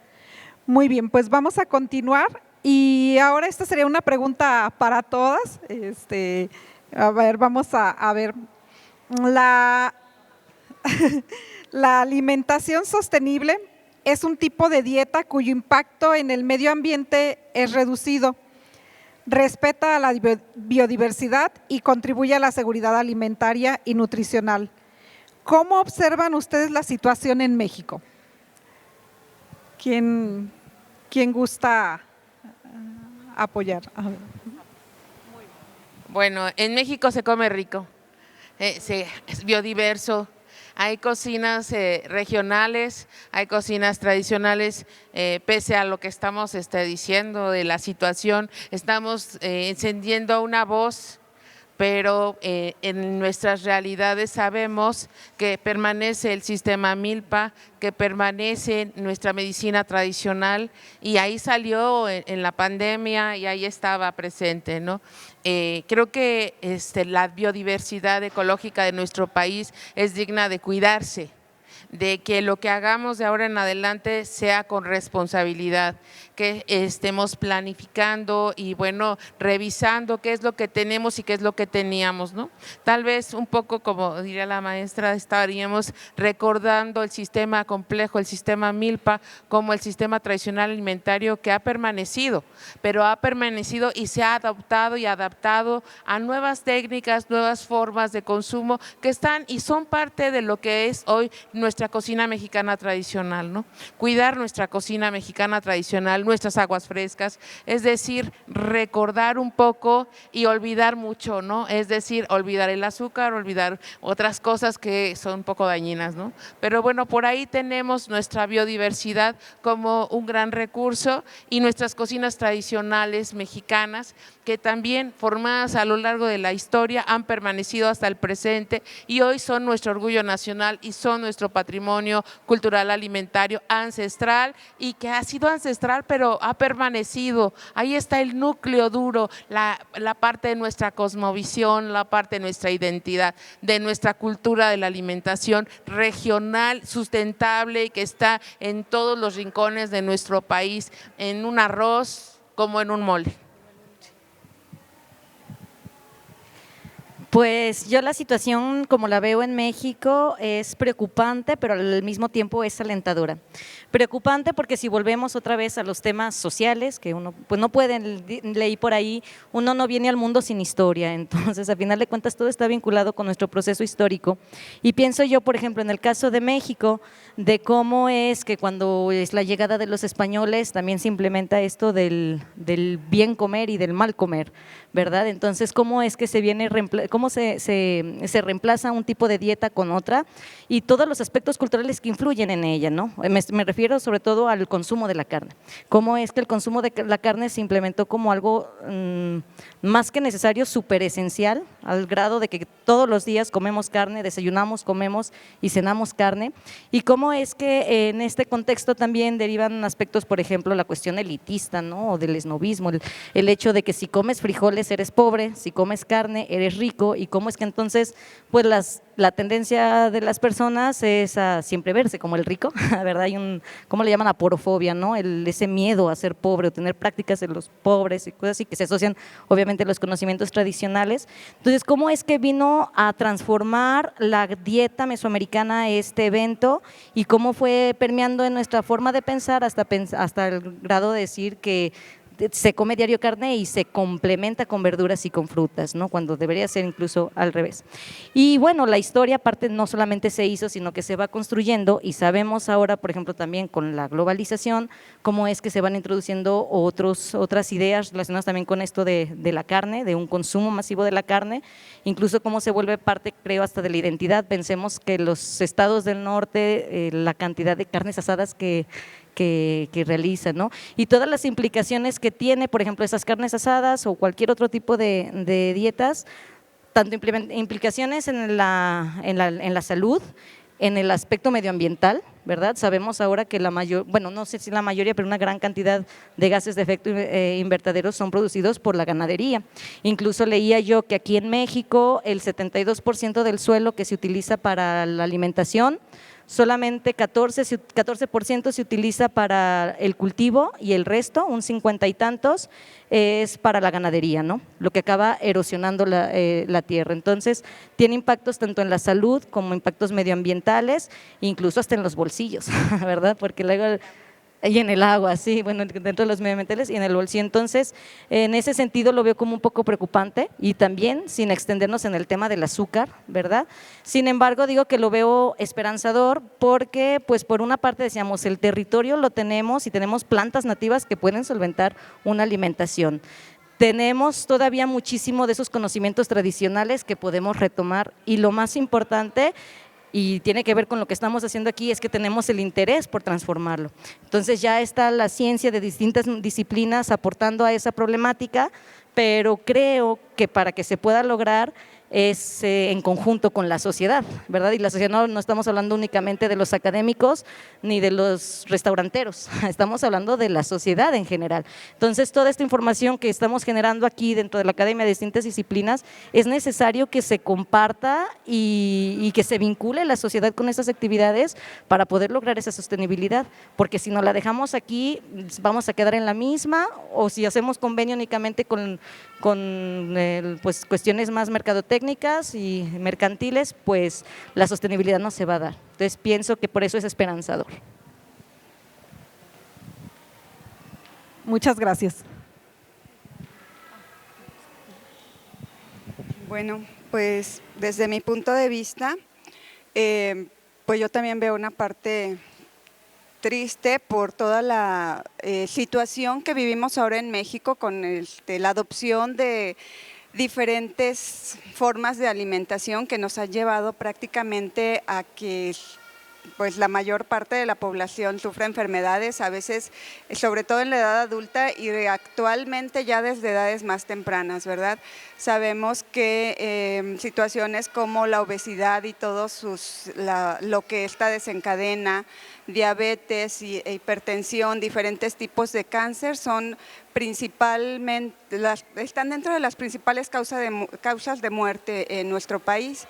Muy bien, pues vamos a continuar y ahora esta sería una pregunta para todas. A ver, vamos a ver la alimentación sostenible. Es un tipo de dieta cuyo impacto en el medio ambiente es reducido, respeta a la biodiversidad y contribuye a la seguridad alimentaria y nutricional. ¿Cómo observan ustedes la situación en México? ¿Quién gusta apoyar? Bueno, en México se come rico, es biodiverso. Hay cocinas regionales, hay cocinas tradicionales, pese a lo que estamos diciendo de la situación, estamos encendiendo una voz, pero en nuestras realidades sabemos que permanece el sistema Milpa, que permanece nuestra medicina tradicional y ahí salió en la pandemia y ahí estaba presente, ¿no? Creo que la biodiversidad ecológica de nuestro país es digna de cuidarse, de que lo que hagamos de ahora en adelante sea con responsabilidad, que estemos planificando y bueno, revisando qué es lo que tenemos y qué es lo que teníamos, ¿no? Tal vez un poco, como diría la maestra, estaríamos recordando el sistema complejo, el sistema Milpa, como el sistema tradicional alimentario que ha permanecido, pero ha permanecido y se ha adaptado y adaptado a nuevas técnicas, nuevas formas de consumo que están y son parte de lo que es hoy nuestra cocina mexicana tradicional, ¿no? Cuidar nuestra cocina mexicana tradicional, nuestras aguas frescas, es decir, recordar un poco y olvidar mucho, ¿no? Es decir, olvidar el azúcar, olvidar otras cosas que son un poco dañinas, ¿no? Pero bueno, por ahí tenemos nuestra biodiversidad como un gran recurso y nuestras cocinas tradicionales mexicanas que también formadas a lo largo de la historia han permanecido hasta el presente y hoy son nuestro orgullo nacional y son nuestro patrimonio cultural alimentario ancestral y que ha sido ancestral pero ha permanecido. Ahí está el núcleo duro, la parte de nuestra cosmovisión, la parte de nuestra identidad, de nuestra cultura de la alimentación regional, sustentable y que está en todos los rincones de nuestro país, en un arroz como en un mole. Pues yo la situación como la veo en México es preocupante, pero al mismo tiempo es alentadora. Preocupante porque si volvemos otra vez a los temas sociales, que uno pues no puede, leí por ahí, uno no viene al mundo sin historia, entonces a final de cuentas todo está vinculado con nuestro proceso histórico. Y pienso yo, por ejemplo, en el caso de México, de cómo es que cuando es la llegada de los españoles también se implementa esto del bien comer y del mal comer, ¿verdad? Entonces, cómo es que cómo se reemplaza un tipo de dieta con otra y todos los aspectos culturales que influyen en ella, ¿no? Me refiero sobre todo al consumo de la carne. Cómo es que el consumo de la carne se implementó como algo más que necesario, súper esencial, al grado de que todos los días comemos carne, desayunamos, comemos y cenamos carne. Y cómo es que en este contexto también derivan aspectos, por ejemplo, la cuestión elitista, ¿no? O del esnovismo, el hecho de que si comes frijoles eres pobre, si comes carne eres rico, y cómo es que entonces pues la tendencia de las personas es a siempre verse como el rico, ¿verdad? Hay ¿cómo le llaman? Aporofobia, ¿no? Ese miedo a ser pobre o tener prácticas de los pobres y cosas así que se asocian obviamente a los conocimientos tradicionales. Entonces, ¿cómo es que vino a transformar la dieta mesoamericana este evento y cómo fue permeando en nuestra forma de pensar hasta el grado de decir que se come diario carne y se complementa con verduras y con frutas, ¿no? Cuando debería ser incluso al revés. Y bueno, la historia aparte no solamente se hizo, sino que se va construyendo y sabemos ahora, por ejemplo, también con la globalización, cómo es que se van introduciendo otras ideas relacionadas también con esto de la carne, de un consumo masivo de la carne, incluso cómo se vuelve parte, creo, hasta de la identidad. Pensemos que los estados del norte, la cantidad de carnes asadas que realiza, ¿no? Y todas las implicaciones que tiene, por ejemplo, esas carnes asadas o cualquier otro tipo de dietas, tanto implicaciones en la salud, en el aspecto medioambiental, ¿verdad? Sabemos ahora que no sé si la mayoría, pero una gran cantidad de gases de efecto invernadero son producidos por la ganadería. Incluso leía yo que aquí en México el 72% del suelo que se utiliza para la alimentación, solamente 14% se utiliza para el cultivo y el resto, un 50 y tantos, es para la ganadería, ¿no? Lo que acaba erosionando la tierra. Entonces, tiene impactos tanto en la salud como impactos medioambientales, incluso hasta en los bolsillos, ¿verdad? Porque luego… Y en el agua, sí, bueno, dentro de los medioambientales y en el bolsillo. Entonces, en ese sentido lo veo como un poco preocupante y también sin extendernos en el tema del azúcar, ¿verdad? Sin embargo, digo que lo veo esperanzador porque, pues por una parte decíamos, el territorio lo tenemos y tenemos plantas nativas que pueden solventar una alimentación. Tenemos todavía muchísimo de esos conocimientos tradicionales que podemos retomar y lo más importante, y tiene que ver con lo que estamos haciendo aquí, es que tenemos el interés por transformarlo. Entonces ya está la ciencia de distintas disciplinas aportando a esa problemática, pero creo que para que se pueda lograr es en conjunto con la sociedad, ¿verdad? Y la sociedad no estamos hablando únicamente de los académicos ni de los restauranteros, estamos hablando de la sociedad en general. Entonces, toda esta información que estamos generando aquí dentro de la academia de distintas disciplinas, es necesario que se comparta y que se vincule la sociedad con esas actividades para poder lograr esa sostenibilidad, porque si no la dejamos aquí, vamos a quedar en la misma, o si hacemos convenio únicamente con pues, cuestiones más mercadotécnicas y mercantiles, pues la sostenibilidad no se va a dar. Entonces pienso que por eso es esperanzador. Muchas gracias. Bueno, pues desde mi punto de vista, pues yo también veo una parte triste por toda la situación que vivimos ahora en México con la adopción de diferentes formas de alimentación que nos han llevado prácticamente a que pues la mayor parte de la población sufre enfermedades, a veces sobre todo en la edad adulta y actualmente ya desde edades más tempranas, ¿verdad? Sabemos que situaciones como la obesidad y todo lo que esta desencadena, diabetes e hipertensión, diferentes tipos de cáncer son principalmente, están dentro de las principales causas de muerte en nuestro país.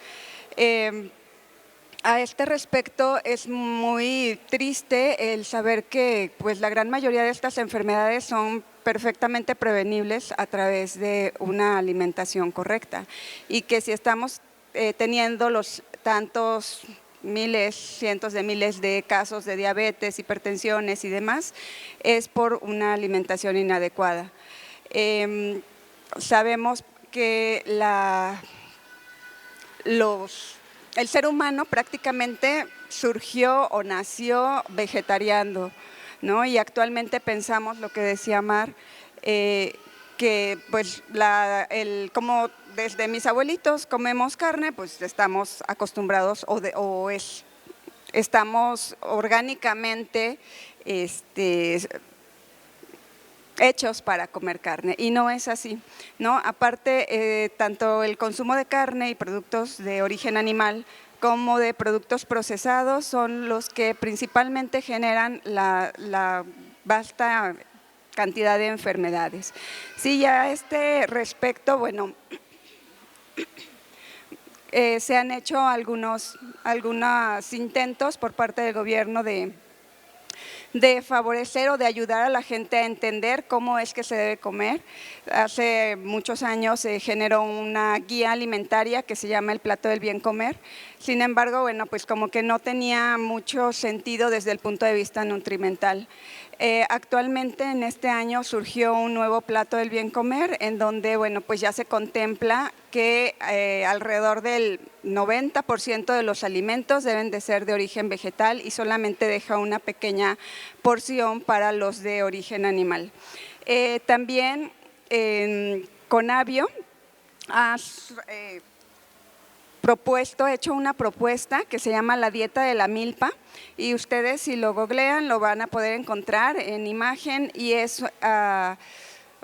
A este respecto es muy triste el saber que pues, la gran mayoría de estas enfermedades son perfectamente prevenibles a través de una alimentación correcta, y que si estamos teniendo los tantos miles, cientos de miles de casos de diabetes, hipertensiones y demás, es por una alimentación inadecuada. Sabemos que el ser humano prácticamente surgió o nació vegetariano, ¿no? Y actualmente pensamos, lo que decía Mar, que pues como desde mis abuelitos comemos carne, pues estamos acostumbrados estamos orgánicamente hechos para comer carne, y no es así, ¿no? Aparte, tanto el consumo de carne y productos de origen animal como de productos procesados son los que principalmente generan la vasta cantidad de enfermedades. Sí, ya a este respecto, bueno, se han hecho algunos intentos por parte del gobierno de favorecer o de ayudar a la gente a entender cómo es que se debe comer. Hace muchos años se generó una guía alimentaria que se llama el Plato del Bien Comer. Sin embargo, bueno, pues como que no tenía mucho sentido desde el punto de vista nutrimental. Actualmente en este año surgió un nuevo Plato del Bien Comer, en donde, bueno, pues ya se contempla que alrededor del 90% de los alimentos deben de ser de origen vegetal y solamente deja una pequeña porción para los de origen animal. También Conavio ha hecho una propuesta que se llama la dieta de la milpa, y ustedes, si lo googlean, lo van a poder encontrar en imagen, y es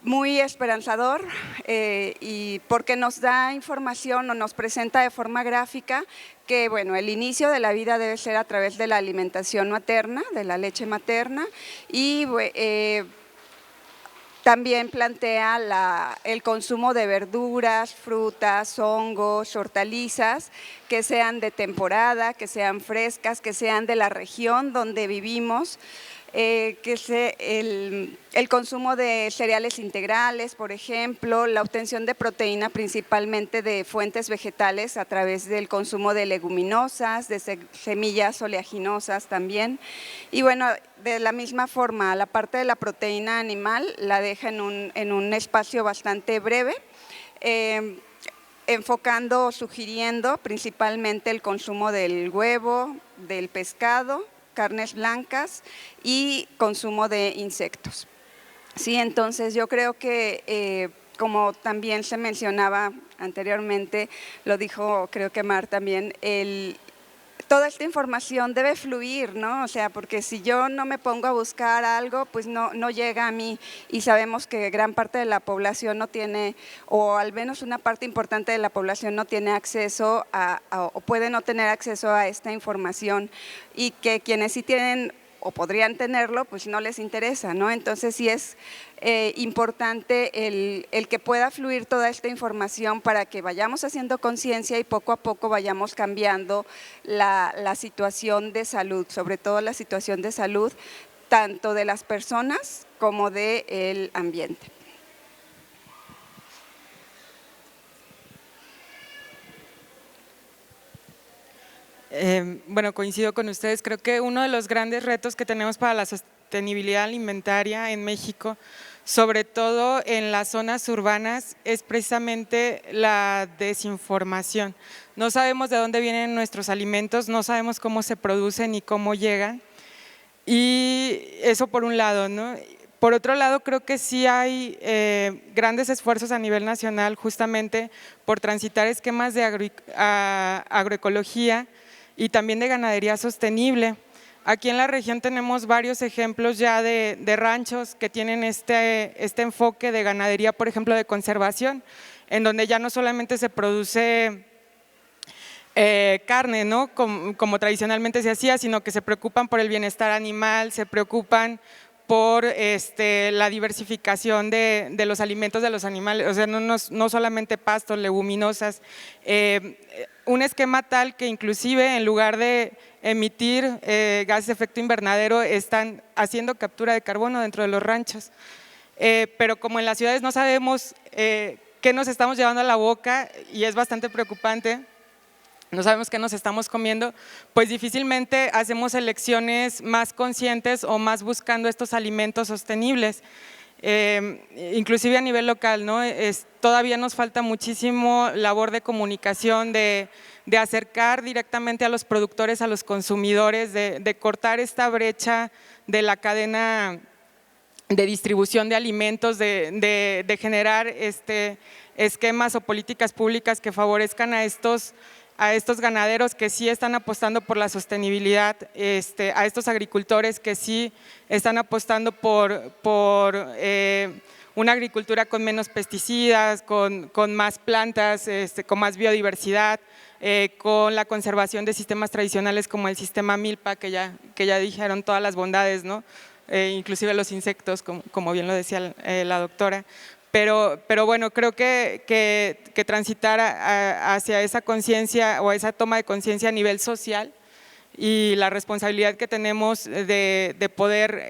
muy esperanzador, y porque nos da información o nos presenta de forma gráfica que, bueno, el inicio de la vida debe ser a través de la alimentación materna, de la leche materna, y también plantea el consumo de verduras, frutas, hongos, hortalizas, que sean de temporada, que sean frescas, que sean de la región donde vivimos, el consumo de cereales integrales, por ejemplo, la obtención de proteína principalmente de fuentes vegetales a través del consumo de leguminosas, de semillas oleaginosas también. Y bueno, de la misma forma, la parte de la proteína animal la deja en un espacio bastante breve, enfocando, sugiriendo principalmente el consumo del huevo, del pescado, carnes blancas y consumo de insectos. Sí, entonces yo creo que, como también se mencionaba anteriormente, lo dijo creo que Mar también, toda esta información debe fluir, ¿no? O sea, porque si yo no me pongo a buscar algo, pues no llega a mí, y sabemos que gran parte de la población no tiene, o al menos una parte importante de la población no tiene acceso o puede no tener acceso a esta información, y que quienes sí tienen o podrían tenerlo, pues no les interesa, ¿no? Entonces sí es importante el que pueda fluir toda esta información para que vayamos haciendo conciencia y poco a poco vayamos cambiando la situación de salud, sobre todo la situación de salud tanto de las personas como del ambiente. Bueno, coincido con ustedes. Creo que uno de los grandes retos que tenemos para la sostenibilidad alimentaria en México, sobre todo en las zonas urbanas, es precisamente la desinformación. No sabemos de dónde vienen nuestros alimentos, no sabemos cómo se producen ni cómo llegan, y eso por un lado, ¿no? Por otro lado, creo que sí hay grandes esfuerzos a nivel nacional justamente por transitar esquemas de agroecología y también de ganadería sostenible. Aquí en la región tenemos varios ejemplos ya de ranchos que tienen este enfoque de ganadería, por ejemplo, de conservación, en donde ya no solamente se produce carne, ¿no? como tradicionalmente se hacía, sino que se preocupan por el bienestar animal, se preocupan por la diversificación de los alimentos de los animales, o sea, no solamente pastos, leguminosas, un esquema tal que inclusive en lugar de emitir gases de efecto invernadero están haciendo captura de carbono dentro de los ranchos. pero como en las ciudades no sabemos qué nos estamos llevando a la boca y es bastante preocupante, no sabemos qué nos estamos comiendo, pues difícilmente hacemos elecciones más conscientes o más buscando estos alimentos sostenibles. Inclusive a nivel local, ¿no? Todavía nos falta muchísimo labor de comunicación, de acercar directamente a los productores, a los consumidores, de cortar esta brecha de la cadena de distribución de alimentos, de generar esquemas o políticas públicas que favorezcan a estos ganaderos que sí están apostando por la sostenibilidad, a estos agricultores que sí están apostando por una agricultura con menos pesticidas, con más plantas, con más biodiversidad, con la conservación de sistemas tradicionales como el sistema Milpa, que ya dijeron todas las bondades, ¿no? Inclusive los insectos, como bien lo decía la doctora. Pero bueno, creo que transitar hacia esa conciencia o esa toma de conciencia a nivel social y la responsabilidad que tenemos de poder,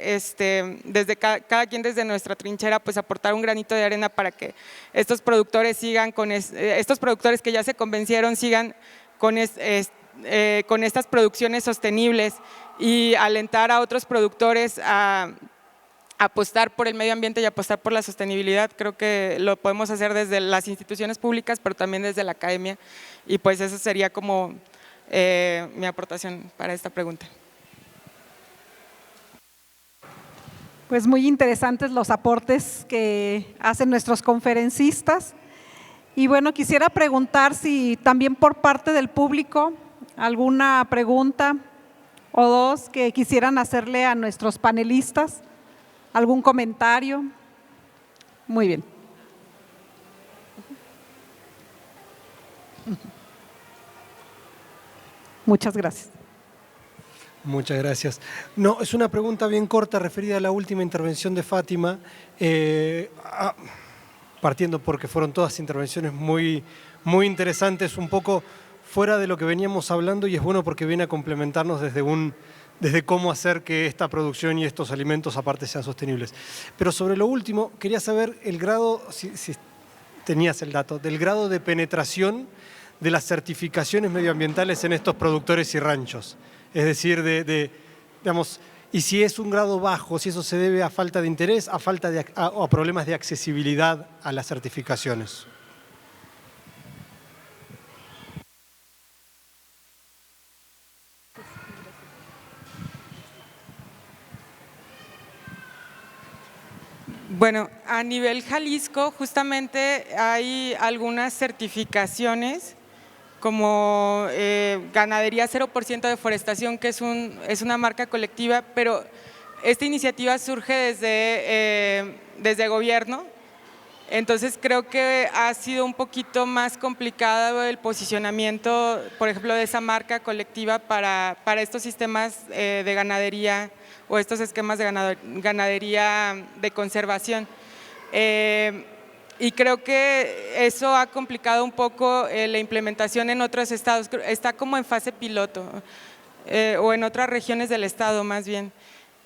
desde cada quien desde nuestra trinchera, pues aportar un granito de arena para que estos productores sigan estos productores que ya se convencieron, sigan con estas producciones sostenibles y alentar a otros productores a apostar por el medio ambiente y apostar por la sostenibilidad. Creo que lo podemos hacer desde las instituciones públicas, pero también desde la academia, y pues eso sería como mi aportación para esta pregunta. Pues muy interesantes los aportes que hacen nuestros conferencistas. Y bueno, quisiera preguntar si también por parte del público alguna pregunta o dos que quisieran hacerle a nuestros panelistas. ¿Algún comentario? Muy bien. Muchas gracias. Muchas gracias. No, es una pregunta bien corta referida a la última intervención de Fátima, partiendo porque fueron todas intervenciones muy interesantes, un poco fuera de lo que veníamos hablando, y es bueno porque viene a complementarnos desde cómo hacer que esta producción y estos alimentos aparte sean sostenibles. Pero sobre lo último, quería saber el grado, si tenías el dato, del grado de penetración de las certificaciones medioambientales en estos productores y ranchos. Es decir, digamos, y si es un grado bajo, si eso se debe a falta de interés, o a problemas de accesibilidad a las certificaciones. Bueno, a nivel Jalisco justamente hay algunas certificaciones como Ganadería 0% Deforestación, que es una marca colectiva, pero esta iniciativa surge desde gobierno, entonces creo que ha sido un poquito más complicado el posicionamiento, por ejemplo, de esa marca colectiva para estos sistemas de ganadería o estos esquemas de ganadería de conservación. Y creo que eso ha complicado un poco la implementación en otros estados, está como en fase piloto o en otras regiones del estado más bien.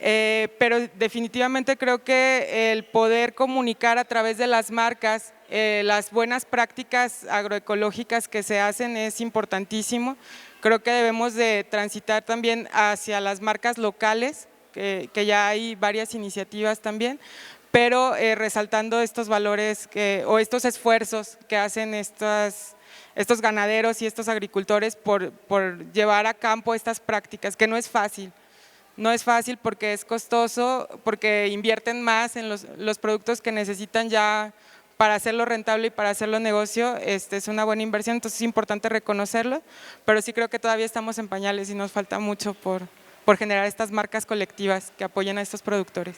Pero definitivamente creo que el poder comunicar a través de las marcas las buenas prácticas agroecológicas que se hacen es importantísimo. Creo que debemos de transitar también hacia las marcas locales, que ya hay varias iniciativas también, pero resaltando estos valores o estos esfuerzos que hacen estos ganaderos y estos agricultores por llevar a campo estas prácticas, que no es fácil. No es fácil porque es costoso, porque invierten más en los productos que necesitan ya para hacerlo rentable y para hacerlo negocio. Es una buena inversión, entonces es importante reconocerlo, pero sí creo que todavía estamos en pañales y nos falta mucho por generar estas marcas colectivas que apoyen a estos productores.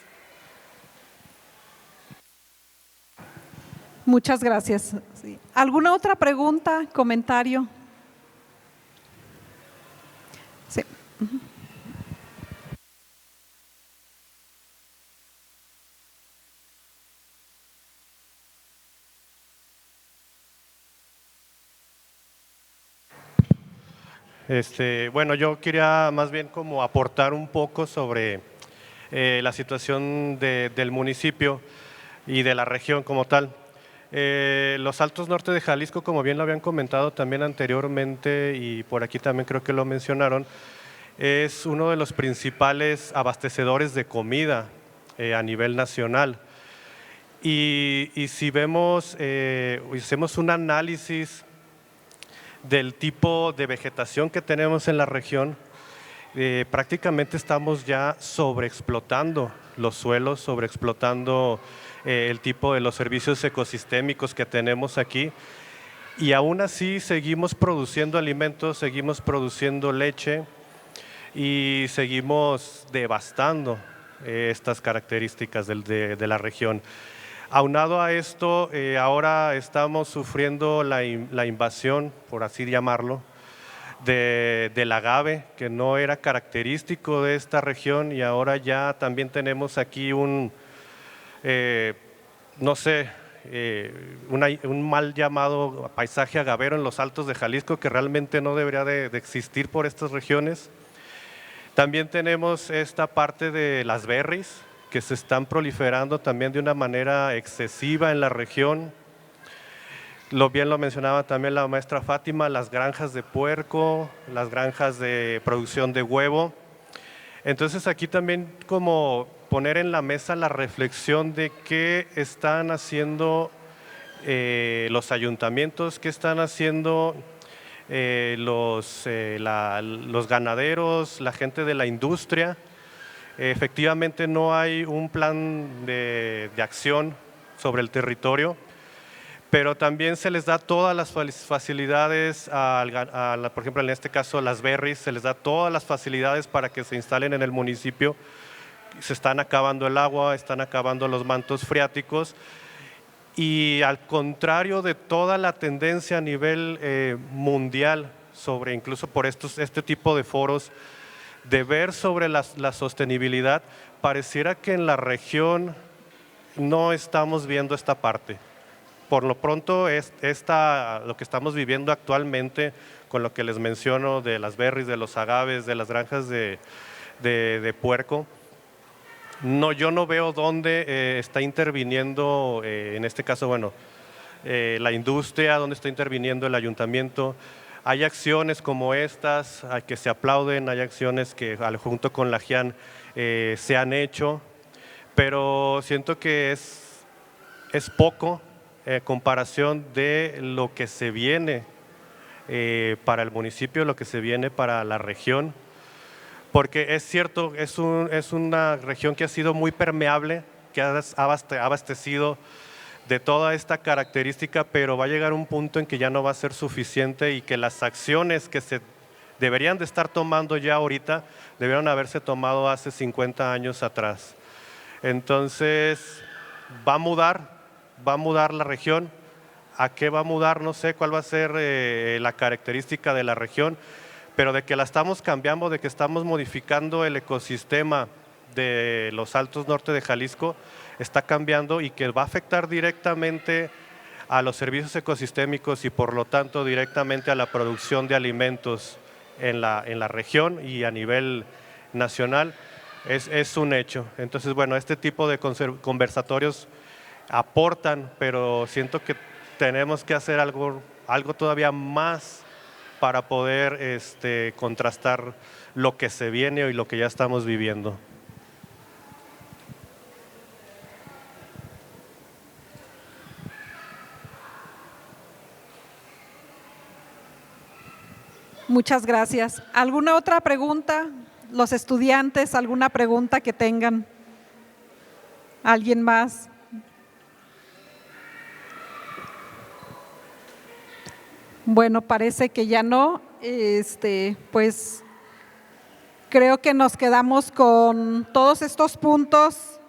Muchas gracias. Sí. ¿Alguna otra pregunta, comentario? Sí. Bueno, yo quería más bien como aportar un poco sobre la situación del municipio. y de la región como tal. Los Altos Norte de Jalisco, como bien lo habían comentado también anteriormente y por aquí también creo que lo mencionaron, es uno de los principales abastecedores de comida a nivel nacional. Y si vemos, hacemos un análisis del tipo de vegetación que tenemos en la región, prácticamente estamos ya sobreexplotando los suelos, sobreexplotando el tipo de los servicios ecosistémicos que tenemos aquí, y aún así seguimos produciendo alimentos, seguimos produciendo leche y seguimos devastando estas características de la región. Aunado a esto, ahora estamos sufriendo la invasión, por así llamarlo, del agave, que no era característico de esta región, y ahora ya también tenemos aquí un mal llamado paisaje agavero en los Altos de Jalisco, que realmente no debería de existir por estas regiones. También tenemos esta parte de las berries, que se están proliferando también de una manera excesiva en la región. Bien lo mencionaba también la maestra Fátima, las granjas de puerco, las granjas de producción de huevo. Entonces aquí también como poner en la mesa la reflexión de qué están haciendo los ayuntamientos, qué están haciendo los ganaderos, la gente de la industria. Efectivamente no hay un plan de acción sobre el territorio, pero también se les da todas las facilidades, por ejemplo en este caso las berries, se les da todas las facilidades para que se instalen en el municipio. Se están acabando el agua, están acabando los mantos freáticos, y al contrario de toda la tendencia a nivel mundial, sobre incluso por este tipo de foros, de ver sobre la sostenibilidad, pareciera que en la región no estamos viendo esta parte. Por lo pronto, lo que estamos viviendo actualmente, con lo que les menciono de las berries, de los agaves, de las granjas de puerco, yo no veo dónde está interviniendo, en este caso, la industria, dónde está interviniendo el ayuntamiento. Hay acciones como estas que se aplauden, hay acciones que junto con la JIAN se han hecho, pero siento que es poco en comparación de lo que se viene para el municipio, lo que se viene para la región, porque es cierto, es una región que ha sido muy permeable, que ha abastecido de toda esta característica, pero va a llegar un punto en que ya no va a ser suficiente, y que las acciones que se deberían de estar tomando ya ahorita, debieron haberse tomado hace 50 años atrás. Entonces, va a mudar la región. ¿A qué va a mudar? No sé cuál va a ser la característica de la región, pero de que la estamos cambiando, de que estamos modificando el ecosistema de los Altos Norte de Jalisco, está cambiando, y que va a afectar directamente a los servicios ecosistémicos y por lo tanto directamente a la producción de alimentos en la región y a nivel nacional, es un hecho. Entonces, este tipo de conversatorios aportan, pero siento que tenemos que hacer algo todavía más para poder contrastar lo que se viene y lo que ya estamos viviendo. Muchas gracias. ¿Alguna otra pregunta? Los estudiantes, ¿alguna pregunta que tengan? ¿Alguien más? Bueno, parece que ya no. Pues creo que nos quedamos con todos estos puntos,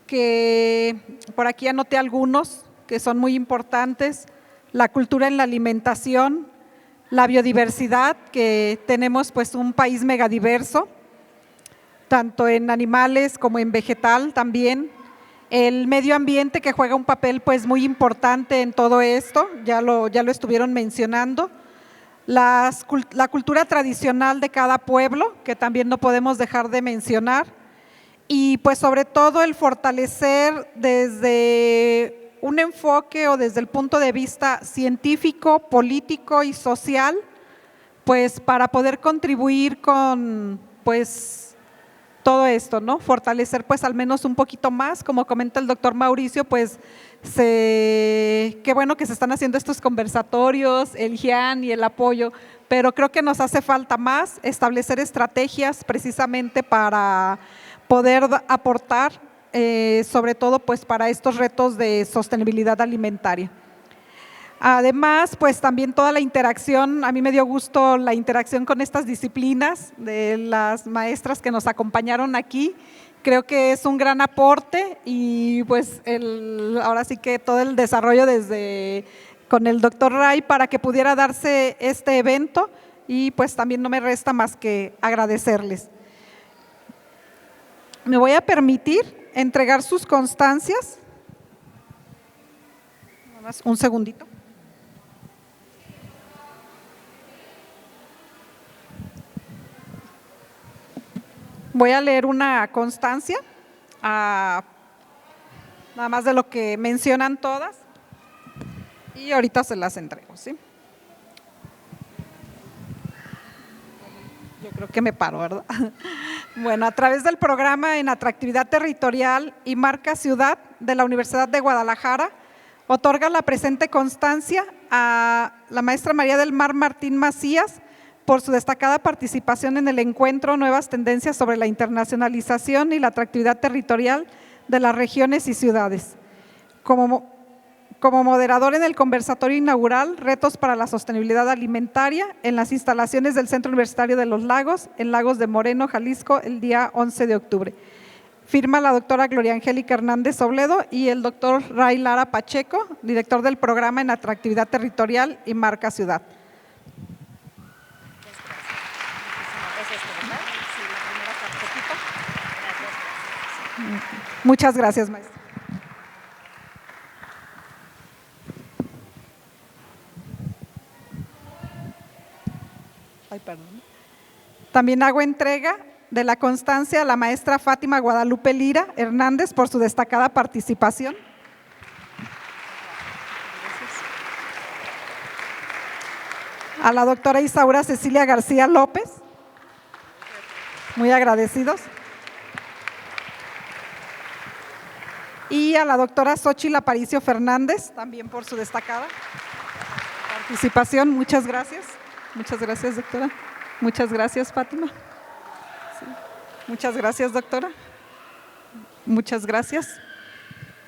que por aquí anoté algunos que son muy importantes: la cultura en la alimentación, la biodiversidad, que tenemos pues un país megadiverso, tanto en animales como en vegetal también. El medio ambiente, que juega un papel pues muy importante en todo esto, ya lo estuvieron mencionando. La cultura tradicional de cada pueblo, que también no podemos dejar de mencionar. y pues sobre todo el fortalecer desde un enfoque o desde el punto de vista científico, político y social, pues para poder contribuir con pues todo esto, ¿no? Fortalecer pues al menos un poquito más, como comenta el doctor Mauricio, pues qué bueno que se están haciendo estos conversatorios, el GIAN y el apoyo, pero creo que nos hace falta más establecer estrategias precisamente para poder aportar, sobre todo pues para estos retos de sostenibilidad alimentaria. Además, pues también toda la interacción, a mí me dio gusto la interacción con estas disciplinas de las maestras que nos acompañaron aquí. Creo que es un gran aporte y pues ahora sí que todo el desarrollo con el doctor Ray para que pudiera darse este evento y pues también no me resta más que agradecerles. Me voy a permitir entregar sus constancias. Nada más un segundito. Voy a leer una constancia, nada más de lo que mencionan todas, y ahorita se las entrego, ¿sí? Yo creo que me paro, ¿verdad? Bueno, a través del programa en Atractividad Territorial y Marca Ciudad de la Universidad de Guadalajara, otorga la presente constancia a la maestra María del Mar Martín Macías, por su destacada participación en el encuentro Nuevas Tendencias sobre la Internacionalización y la Atractividad Territorial de las Regiones y Ciudades. Como moderador en el conversatorio inaugural Retos para la Sostenibilidad Alimentaria en las instalaciones del Centro Universitario de los Lagos, en Lagos de Moreno, Jalisco, el día 11 de octubre. Firma la doctora Gloria Angélica Hernández Obledo y el doctor Ray Lara Pacheco, director del programa en Atractividad Territorial y Marca Ciudad. Muchas gracias, maestra. Ay, perdón. También hago entrega de la constancia a la maestra Fátima Guadalupe Lira Hernández por su destacada participación. A la doctora Isaura Cecilia García López, muy agradecidos. Y a la doctora Xóchitl Aparicio Fernández, también por su destacada participación. Muchas gracias. Muchas gracias, doctora. Muchas gracias, Fátima. Sí. Muchas gracias, doctora. Muchas gracias.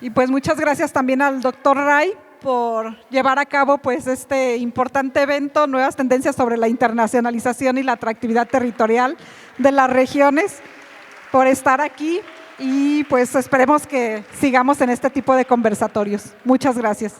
Y pues muchas gracias también al doctor Ray por llevar a cabo pues este importante evento, Nuevas Tendencias sobre la Internacionalización y la Atractividad Territorial de las Regiones, por estar aquí. Y pues esperemos que sigamos en este tipo de conversatorios. Muchas gracias.